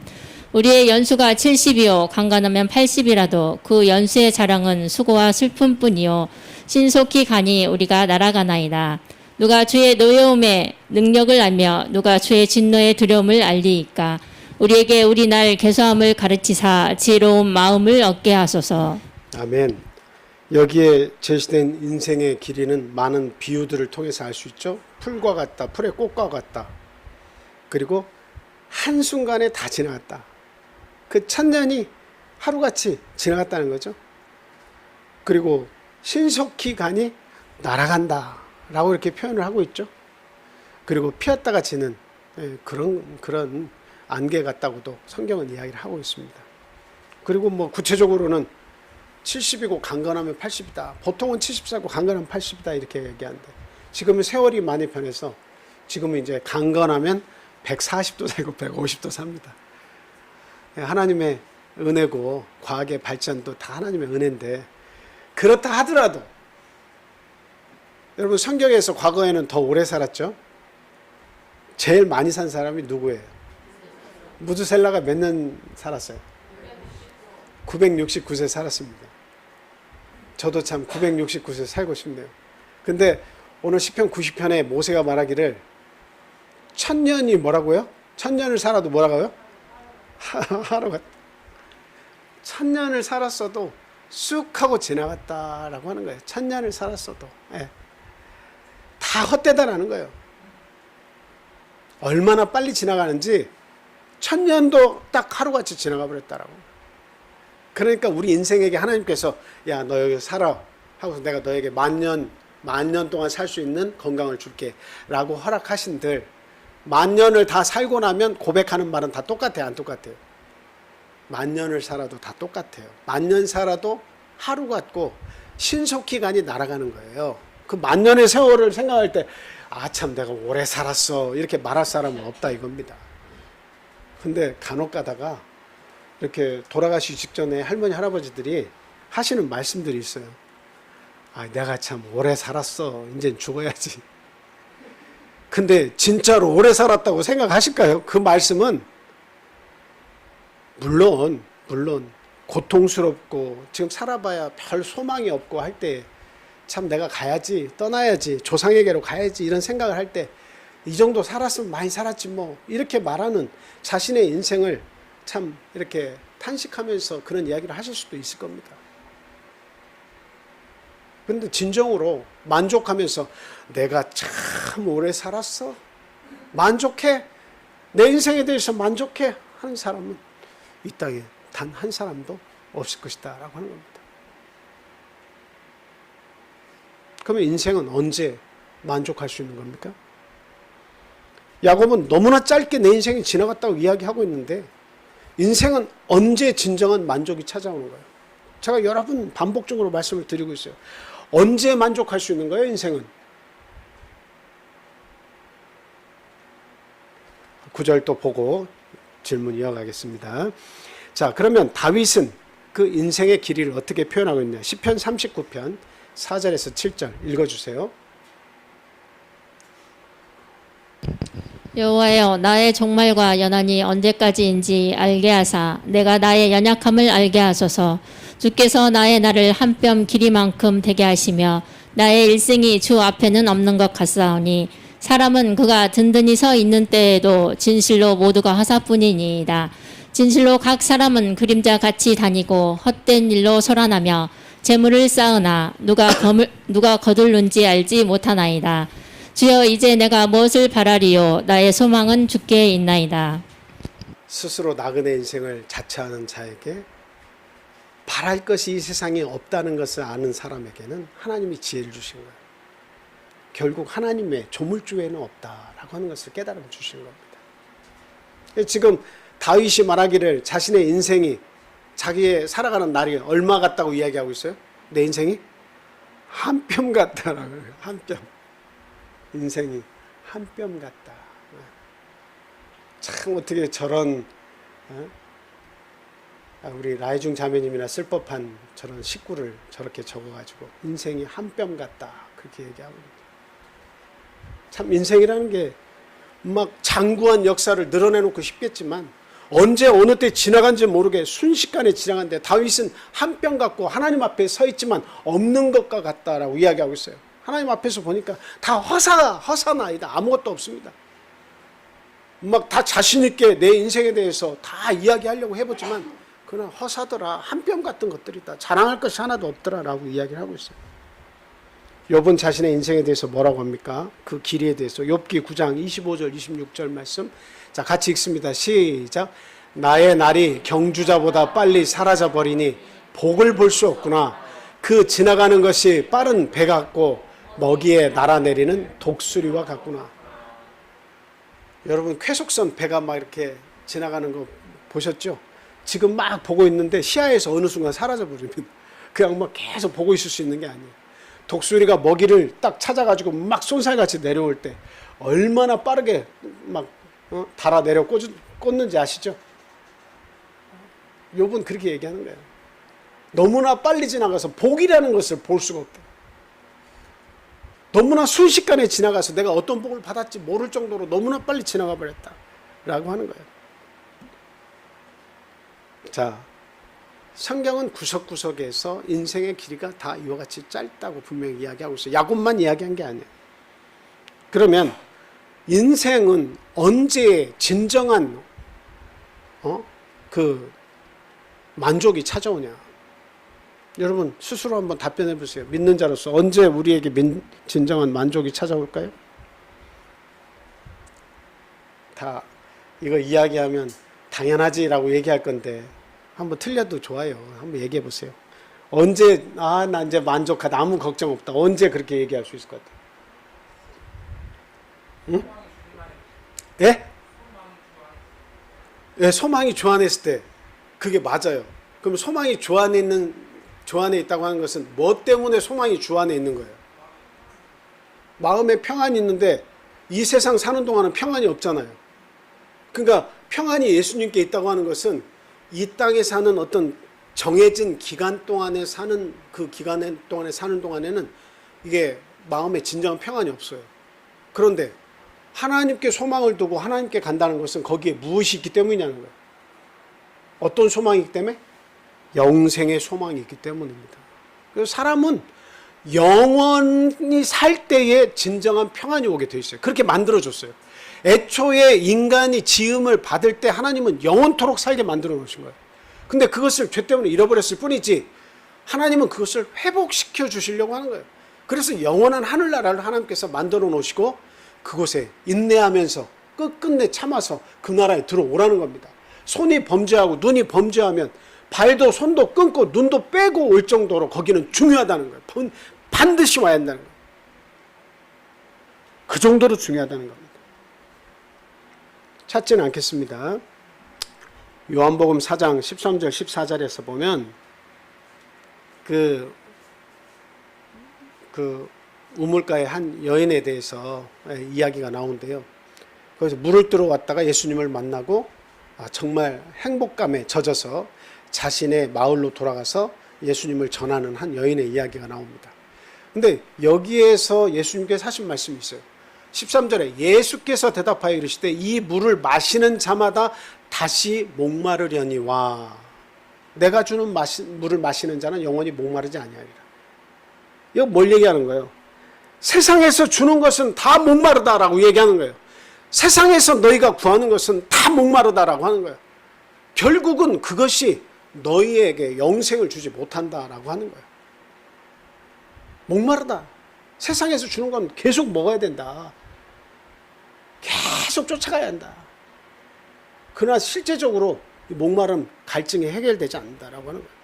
S2: 우리의 연수가 70이요 강간하면 80이라도 그 연수의 자랑은 수고와 슬픔뿐이요 신속히 가니 우리가 날아가나이다. 누가 주의 노여움의 능력을 알며 누가 주의 진노의 두려움을 알리이까. 우리에게 우리 날 개수함을 가르치사 지혜로운 마음을 얻게 하소서.
S1: 아멘. 여기에 제시된 인생의 길이는 많은 비유들을 통해서 알 수 있죠. 풀과 같다, 풀의 꽃과 같다. 그리고 한순간에 다 지나갔다. 그 천년이 하루같이 지나갔다는 거죠. 그리고 신속히 가니 날아간다 라고 이렇게 표현을 하고 있죠. 그리고 피었다가 지는 그런 안개 같다고도 성경은 이야기를 하고 있습니다. 그리고 뭐 구체적으로는 70이고 강건하면 80이다. 보통은 70살고 강건하면 80이다 이렇게 얘기하는데 지금은 세월이 많이 변해서 지금은 이제 강건하면 140도 살고 150도 삽니다. 하나님의 은혜고 과학의 발전도 다 하나님의 은혜인데 그렇다 하더라도 여러분 성경에서 과거에는 더 오래 살았죠? 제일 많이 산 사람이 누구예요? 무드셀라가 몇 년 살았어요? 969세 살았습니다. 저도 참 969세 살고 싶네요. 근데 오늘 시편 90편에 모세가 말하기를 1000년이 뭐라고요? 1000년을 살아도 뭐라고요? 하루가 1000년을 살았어도 쑥 하고 지나갔다라고 하는 거예요. 1000년을 살았어도 다 헛되다라는 거예요. 얼마나 빨리 지나가는지 1000년도 딱 하루같이 지나가 버렸다라고. 그러니까 우리 인생에게 하나님께서 야 너 여기 살아 하고서 내가 너에게 만 년 동안 살 수 있는 건강을 줄게 라고 허락하신들 만 년을 다 살고 나면 고백하는 말은 다 똑같아요? 안 똑같아요? 만 년을 살아도 다 똑같아요. 만 년 살아도 하루 같고 신속히간이 날아가는 거예요. 그 만 년의 세월을 생각할 때 아 참 내가 오래 살았어 이렇게 말할 사람은 없다 이겁니다. 근데 간혹 가다가 이렇게 돌아가시기 직전에 할머니 할아버지들이 하시는 말씀들이 있어요. 아 내가 참 오래 살았어 이젠 죽어야지. 근데 진짜로 오래 살았다고 생각하실까요? 그 말씀은 물론 고통스럽고 지금 살아봐야 별 소망이 없고 할 때 참 내가 가야지 떠나야지 조상에게로 가야지 이런 생각을 할 때 이 정도 살았으면 많이 살았지 뭐 이렇게 말하는 자신의 인생을 참 이렇게 탄식하면서 그런 이야기를 하실 수도 있을 겁니다. 근데 진정으로 만족하면서 내가 참 오래 살았어 만족해 내 인생에 대해서 만족해 하는 사람은 이 땅에 단 한 사람도 없을 것이다 라고 하는 겁니다. 그러면 인생은 언제 만족할 수 있는 겁니까? 야곱은 너무나 짧게 내 인생이 지나갔다고 이야기하고 있는데 인생은 언제 진정한 만족이 찾아오는 거예요? 제가 여러 번 반복적으로 말씀을 드리고 있어요. 언제 만족할 수 있는 거예요, 인생은? 9절 또 보고 질문 이어가겠습니다. 자, 그러면 다윗은 그 인생의 길이를 어떻게 표현하고 있냐? 시편 39편 4절에서 7절 읽어주세요.
S2: 여호와여 나의 종말과 연한이 언제까지인지 알게 하사 내가 나의 연약함을 알게 하소서. 주께서 나의 날을 한 뼘 길이만큼 되게 하시며 나의 일생이 주 앞에는 없는 것 같사오니 사람은 그가 든든히 서 있는 때에도 진실로 모두가 하사뿐이니이다. 진실로 각 사람은 그림자 같이 다니고 헛된 일로 소란하며 재물을 쌓으나 누가 거둘는지 알지 못하나이다. 주여 이제 내가 무엇을 바라리요 나의 소망은 주께 있나이다.
S1: 스스로 나그네 인생을 자처하는 자에게 바랄 것이 이 세상에 없다는 것을 아는 사람에게는 하나님이 지혜를 주신 거예요. 결국 하나님의 조물주에는 없다라고 하는 것을 깨달음 주신 겁니다. 지금 다윗이 말하기를 자신의 인생이 자기의 살아가는 날이 얼마 같다고 이야기하고 있어요? 내 인생이 한 뼘 같다라고 해요. 한 뼘. 인생이 한 뼘 같다. 참 어떻게 저런 우리 라이중 자매님이나 쓸 법한 저런 식구를 저렇게 적어가지고 인생이 한 뼘 같다 그렇게 얘기하고 있습니다. 참 인생이라는 게 막 장구한 역사를 늘어내놓고 싶겠지만 언제 어느 때 지나간지 모르게 순식간에 지나간데 다윗은 한 뼘 같고 하나님 앞에 서 있지만 없는 것과 같다라고 이야기하고 있어요. 하나님 앞에서 보니까 다 허사나이다. 아무것도 없습니다. 막 다 자신 있게 내 인생에 대해서 다 이야기하려고 해보지만 그냥 허사더라. 한 뼘 같은 것들이다. 자랑할 것이 하나도 없더라라고 이야기를 하고 있어요. 욥은 자신의 인생에 대해서 뭐라고 합니까? 그 길이에 대해서 욥기 9장 25절 26절 말씀 자 같이 읽습니다. 시작. 나의 날이 경주자보다 빨리 사라져 버리니 복을 볼 수 없구나. 그 지나가는 것이 빠른 배 같고 먹이에 날아내리는 독수리와 같구나. 여러분 쾌속선 배가 막 이렇게 지나가는 거 보셨죠? 지금 막 보고 있는데 시야에서 어느 순간 사라져 버립니다. 그냥 막 계속 보고 있을 수 있는 게 아니에요. 독수리가 먹이를 딱 찾아가지고 막 쏜살같이 내려올 때 얼마나 빠르게 막 달아 내려 꽂는지 아시죠? 욥은 그렇게 얘기하는 거예요. 너무나 빨리 지나가서 복이라는 것을 볼 수가 없다. 너무나 순식간에 지나가서 내가 어떤 복을 받았지 모를 정도로 너무나 빨리 지나가 버렸다 라고 하는 거예요. 자, 성경은 구석구석에서 인생의 길이가 다 이와 같이 짧다고 분명히 이야기하고 있어요. 야곱만 이야기한 게 아니에요. 그러면 인생은 언제 진정한 그 만족이 찾아오냐? 여러분 스스로 한번 답변해 보세요. 믿는 자로서 언제 우리에게 진정한 만족이 찾아올까요? 다 이거 이야기하면 당연하지라고 얘기할 건데 한번 틀려도 좋아요. 한번 얘기해 보세요. 언제 나 이제 만족하다 아무 걱정 없다. 언제 그렇게 얘기할 수 있을 것 같아요? 응? 예? 예, 소망이 주 안에 있을 때 그게 맞아요. 그럼 소망이 주 안에 있다고 하는 것은 뭐 때문에 소망이 주 안에 있는 거예요? 마음에 평안이 있는데 이 세상 사는 동안은 평안이 없잖아요. 그러니까 평안이 예수님께 있다고 하는 것은 이 땅에 사는 어떤 정해진 기간 동안에 사는 그 기간 동안에 사는 동안에는 이게 마음에 진정한 평안이 없어요. 그런데 하나님께 소망을 두고 하나님께 간다는 것은 거기에 무엇이 있기 때문이냐는 거예요. 어떤 소망이 있기 때문에? 영생의 소망이 있기 때문입니다. 그래서 사람은 영원히 살 때에 진정한 평안이 오게 돼 있어요. 그렇게 만들어줬어요. 애초에 인간이 지음을 받을 때 하나님은 영원토록 살게 만들어 놓으신 거예요. 근데 그것을 죄 때문에 잃어버렸을 뿐이지 하나님은 그것을 회복시켜 주시려고 하는 거예요. 그래서 영원한 하늘나라를 하나님께서 만들어 놓으시고 그곳에 인내하면서 끝끝내 참아서 그 나라에 들어오라는 겁니다. 손이 범죄하고 눈이 범죄하면 발도 손도 끊고 눈도 빼고 올 정도로 거기는 중요하다는 거예요. 반드시 와야 한다는 거예요. 그 정도로 중요하다는 겁니다. 찾지는 않겠습니다. 요한복음 4장 13절 14절에서 보면 그 우물가의 한 여인에 대해서 이야기가 나오는데요. 거기서 물을 뜨러 왔다가 예수님을 만나고 정말 행복감에 젖어서 자신의 마을로 돌아가서 예수님을 전하는 한 여인의 이야기가 나옵니다. 근데 여기에서 예수님께서 하신 말씀이 있어요. 13절에 예수께서 대답하여 이르시되 이 물을 마시는 자마다 다시 목마르려니와 내가 주는 물을 마시는 자는 영원히 목마르지 아니하리라. 이거 뭘 얘기하는 거예요? 세상에서 주는 것은 다 목마르다라고 얘기하는 거예요. 세상에서 너희가 구하는 것은 다 목마르다라고 하는 거예요. 결국은 그것이 너희에게 영생을 주지 못한다라고 하는 거예요. 목마르다. 세상에서 주는 건 계속 먹어야 된다. 계속 쫓아가야 한다. 그러나 실제적으로 이 목마름 갈증이 해결되지 않는다라고 하는 거예요.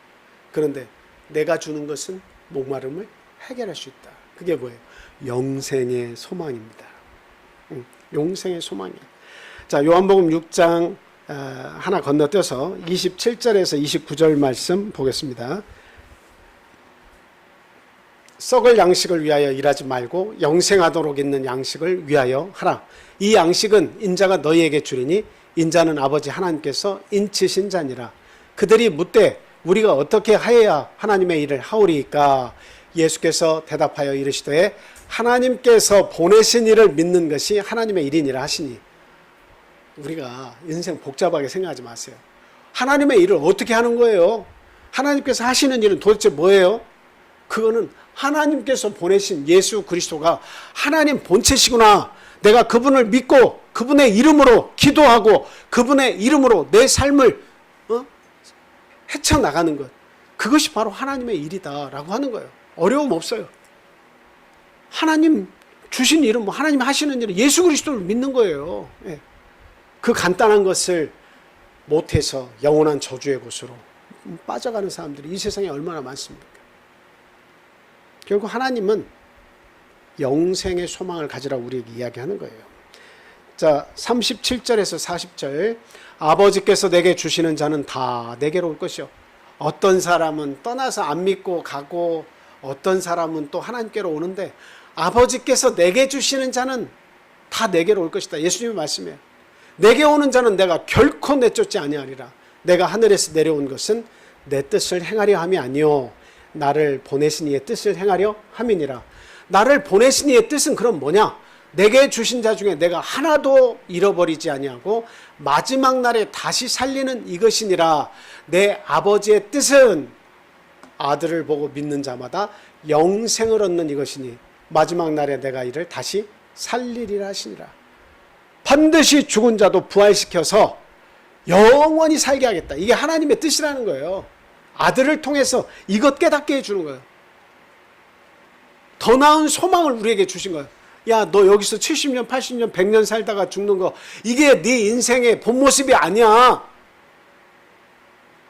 S1: 그런데 내가 주는 것은 목마름을 해결할 수 있다. 그게 뭐예요? 영생의 소망입니다. 영생의 소망이에요. 자, 요한복음 6장 하나 건너뛰어서 27절에서 29절 말씀 보겠습니다. 썩을 양식을 위하여 일하지 말고 영생하도록 있는 양식을 위하여 하라. 이 양식은 인자가 너희에게 주리니 인자는 아버지 하나님께서 인치신 자니라. 그들이 묻되 우리가 어떻게 하여야 하나님의 일을 하오리이까? 예수께서 대답하여 이르시되 하나님께서 보내신 일을 믿는 것이 하나님의 일이니라 하시니. 우리가 인생 복잡하게 생각하지 마세요. 하나님의 일을 어떻게 하는 거예요? 하나님께서 하시는 일은 도대체 뭐예요? 그거는 하나님께서 보내신 예수 그리스도가 하나님 본체시구나. 내가 그분을 믿고 그분의 이름으로 기도하고 그분의 이름으로 내 삶을 헤쳐나가는 것. 그것이 바로 하나님의 일이다라고 하는 거예요. 어려움 없어요. 하나님 주신 이름, 하나님 하시는 일은 예수 그리스도를 믿는 거예요. 예. 그 간단한 것을 못해서 영원한 저주의 곳으로 빠져가는 사람들이 이 세상에 얼마나 많습니까? 결국 하나님은 영생의 소망을 가지라고 우리에게 이야기하는 거예요. 자, 37절에서 40절. 아버지께서 내게 주시는 자는 다 내게로 올 것이요. 어떤 사람은 떠나서 안 믿고 가고 어떤 사람은 또 하나님께로 오는데 아버지께서 내게 주시는 자는 다 내게로 올 것이다. 예수님의 말씀이에요. 내게 오는 자는 내가 결코 내쫓지 아니하리라. 내가 하늘에서 내려온 것은 내 뜻을 행하려 함이 아니요 나를 보내신 이의 뜻을 행하려 함이니라. 나를 보내신 이의 뜻은 그럼 뭐냐? 내게 주신 자 중에 내가 하나도 잃어버리지 아니하고 마지막 날에 다시 살리는 이것이니라. 내 아버지의 뜻은 아들을 보고 믿는 자마다 영생을 얻는 이것이니 마지막 날에 내가 이를 다시 살리리라 하시니라. 반드시 죽은 자도 부활시켜서 영원히 살게 하겠다. 이게 하나님의 뜻이라는 거예요. 아들을 통해서 이것 깨닫게 해주는 거예요. 더 나은 소망을 우리에게 주신 거예요. 야, 너 여기서 70년, 80년, 100년 살다가 죽는 거 이게 네 인생의 본 모습이 아니야.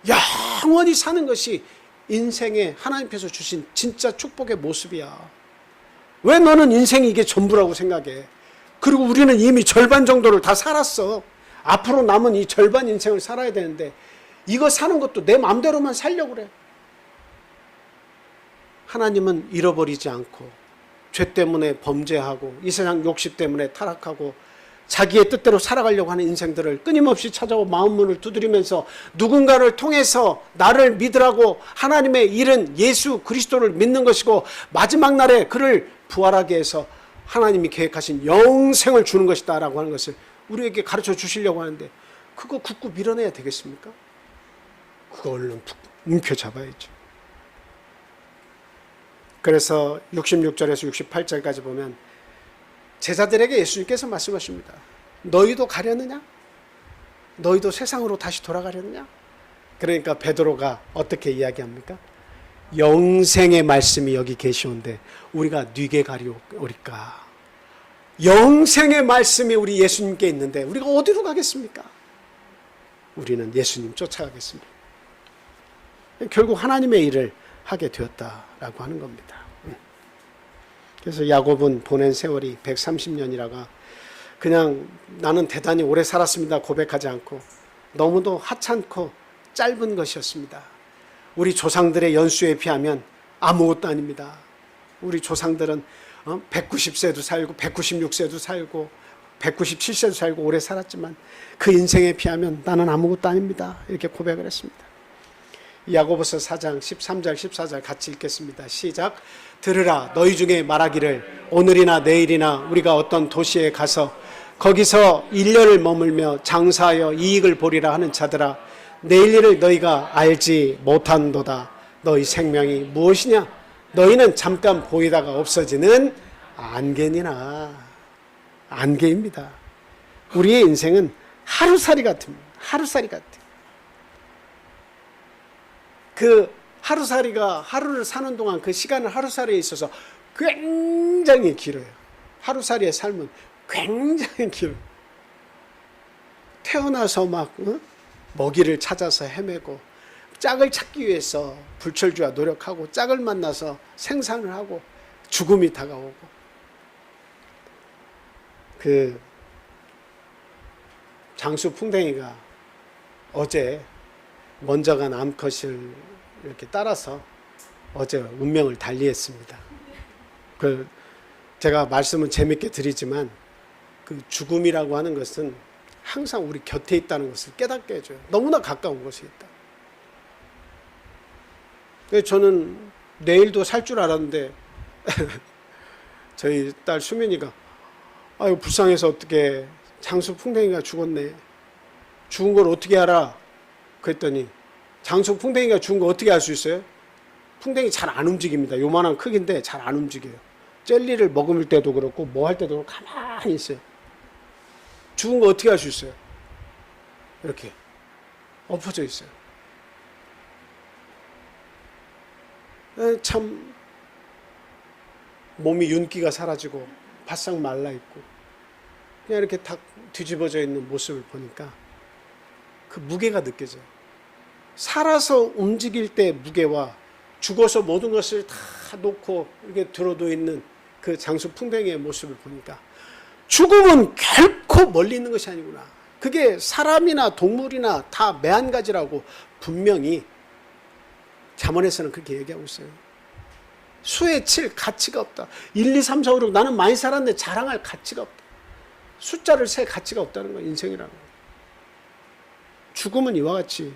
S1: 영원히 사는 것이 인생에 하나님께서 주신 진짜 축복의 모습이야. 왜 너는 인생이 이게 전부라고 생각해? 그리고 우리는 이미 절반 정도를 다 살았어. 앞으로 남은 이 절반 인생을 살아야 되는데 이거 사는 것도 내 마음대로만 살려고 그래. 하나님은 잃어버리지 않고 죄 때문에 범죄하고 이 세상 욕심 때문에 타락하고 자기의 뜻대로 살아가려고 하는 인생들을 끊임없이 찾아오 마음문을 두드리면서 누군가를 통해서 나를 믿으라고 하나님의 일은 예수 그리스도를 믿는 것이고 마지막 날에 그를 부활하게 해서 하나님이 계획하신 영생을 주는 것이다 라고 하는 것을 우리에게 가르쳐 주시려고 하는데 그거 굳고 밀어내야 되겠습니까? 그거 얼른 움켜잡아야죠. 그래서 66절에서 68절까지 보면 제자들에게 예수님께서 말씀하십니다. 너희도 가려느냐? 너희도 세상으로 다시 돌아가려느냐? 그러니까 베드로가 어떻게 이야기합니까? 영생의 말씀이 여기 계시온데 우리가 뉘게 가리오리까? 영생의 말씀이 우리 예수님께 있는데 우리가 어디로 가겠습니까? 우리는 예수님 쫓아가겠습니다. 결국 하나님의 일을 하게 되었다라고 하는 겁니다. 그래서 야곱은 보낸 세월이 130년이라가 그냥 나는 대단히 오래 살았습니다 고백하지 않고 너무도 하찮고 짧은 것이었습니다. 우리 조상들의 연수에 비하면 아무것도 아닙니다. 우리 조상들은 190세도 살고 196세도 살고 197세도 살고 오래 살았지만 그 인생에 비하면 나는 아무것도 아닙니다. 이렇게 고백을 했습니다. 야고보서 4장 13절 14절 같이 읽겠습니다. 시작. 들으라 너희 중에 말하기를 오늘이나 내일이나 우리가 어떤 도시에 가서 거기서 1년을 머물며 장사하여 이익을 보리라 하는 자들아 내일 일을 너희가 알지 못한도다. 너희 생명이 무엇이냐? 너희는 잠깐 보이다가 없어지는 안개니라. 안개입니다. 우리의 인생은 하루살이 같습니다. 하루살이 같아요. 그 하루살이가 하루를 사는 동안 그 시간은 하루살이에 있어서 굉장히 길어요. 하루살이의 삶은 굉장히 길어요. 태어나서 막 먹이를 찾아서 헤매고 짝을 찾기 위해서 불철주야 노력하고 짝을 만나서 생산을 하고 죽음이 다가오고 그 장수 풍뎅이가 어제 먼저 간 암컷을 이렇게 따라서 어제 운명을 달리했습니다. 그 제가 말씀은 재밌게 드리지만 그 죽음이라고 하는 것은 항상 우리 곁에 있다는 것을 깨닫게 해줘요. 너무나 가까운 곳에 있다. 그래서 저는 내일도 살 줄 알았는데 저희 딸 수민이가 아유 불쌍해서 어떻게 장수 풍뎅이가 죽었네. 죽은 걸 어떻게 알아? 그랬더니 장수 풍뎅이가 죽은 거 어떻게 알 수 있어요? 풍뎅이 잘 안 움직입니다. 요만한 크기인데 잘 안 움직여요. 젤리를 먹을 때도 그렇고 뭐 할 때도 그렇고 가만히 있어요. 죽은 거 어떻게 알 수 있어요? 이렇게 엎어져 있어요. 참 몸이 윤기가 사라지고 바싹 말라있고 그냥 이렇게 딱 뒤집어져 있는 모습을 보니까 그 무게가 느껴져요. 살아서 움직일 때 무게와 죽어서 모든 것을 다 놓고 이렇게 들어도 있는 그 장수 풍뎅이의 모습을 보니까 죽음은 결코 멀리 있는 것이 아니구나. 그게 사람이나 동물이나 다 매한가지라고 분명히 잠언에서는 그렇게 얘기하고 있어요. 수에 칠 가치가 없다. 1, 2, 3, 4, 5, 6 나는 많이 살았는데 자랑할 가치가 없다. 숫자를 셀 가치가 없다는 거예요. 인생이라는 거. 죽음은 이와 같이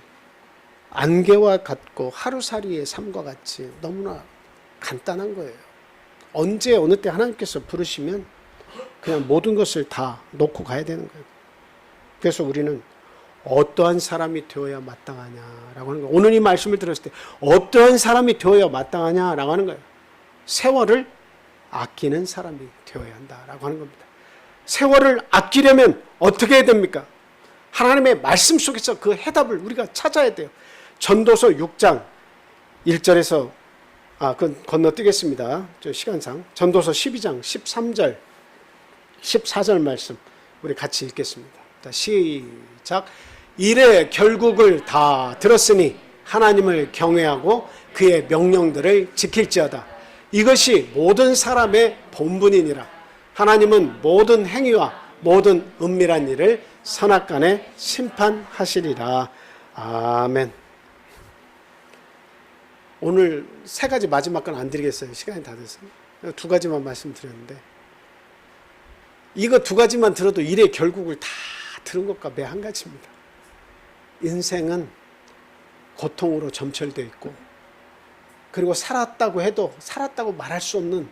S1: 안개와 같고 하루살이의 삶과 같이 너무나 간단한 거예요. 언제 어느 때 하나님께서 부르시면 그냥 모든 것을 다 놓고 가야 되는 거예요. 그래서 우리는 어떠한 사람이 되어야 마땅하냐라고 하는 거예요. 오늘 이 말씀을 들었을 때 어떠한 사람이 되어야 마땅하냐라고 하는 거예요. 세월을 아끼는 사람이 되어야 한다라고 하는 겁니다. 세월을 아끼려면 어떻게 해야 됩니까? 하나님의 말씀 속에서 그 해답을 우리가 찾아야 돼요. 전도서 6장 1절에서 그건 건너뛰겠습니다. 저 시간상. 전도서 12장 13절 14절 말씀 우리 같이 읽겠습니다. 시작. 이래 결국을 다 들었으니 하나님을 경외하고 그의 명령들을 지킬지어다. 이것이 모든 사람의 본분이니라. 하나님은 모든 행위와 모든 은밀한 일을 선악간에 심판하시리라. 아멘. 오늘 세 가지 마지막 건 안 드리겠어요. 시간이 다 됐어요. 두 가지만 말씀드렸는데 이거 두 가지만 들어도 일의 결국을 다 들은 것과 매 한 가지입니다. 인생은 고통으로 점철되어 있고 그리고 살았다고 해도 살았다고 말할 수 없는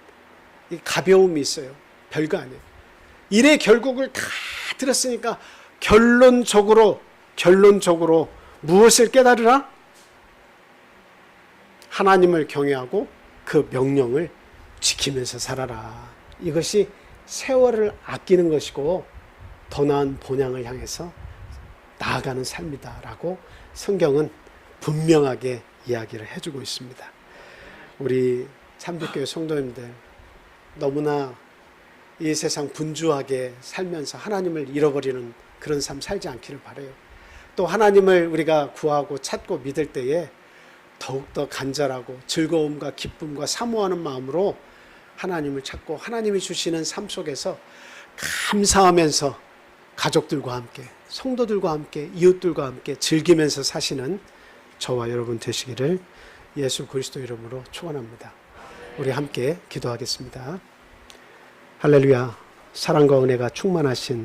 S1: 이 가벼움이 있어요. 별거 아니에요. 일의 결국을 다 들었으니까 결론적으로 무엇을 깨달으라? 하나님을 경외하고 그 명령을 지키면서 살아라. 이것이 세월을 아끼는 것이고 더 나은 본향을 향해서 나아가는 삶이다라고 성경은 분명하게 이야기를 해주고 있습니다. 우리 참빛교회 성도님들 너무나 이 세상 분주하게 살면서 하나님을 잃어버리는 그런 삶 살지 않기를 바라요. 또 하나님을 우리가 구하고 찾고 믿을 때에 더욱더 간절하고 즐거움과 기쁨과 사모하는 마음으로 하나님을 찾고 하나님이 주시는 삶 속에서 감사하면서 가족들과 함께 성도들과 함께 이웃들과 함께 즐기면서 사시는 저와 여러분 되시기를 예수 그리스도 이름으로 축원합니다. 우리 함께 기도하겠습니다. 할렐루야. 사랑과 은혜가 충만하신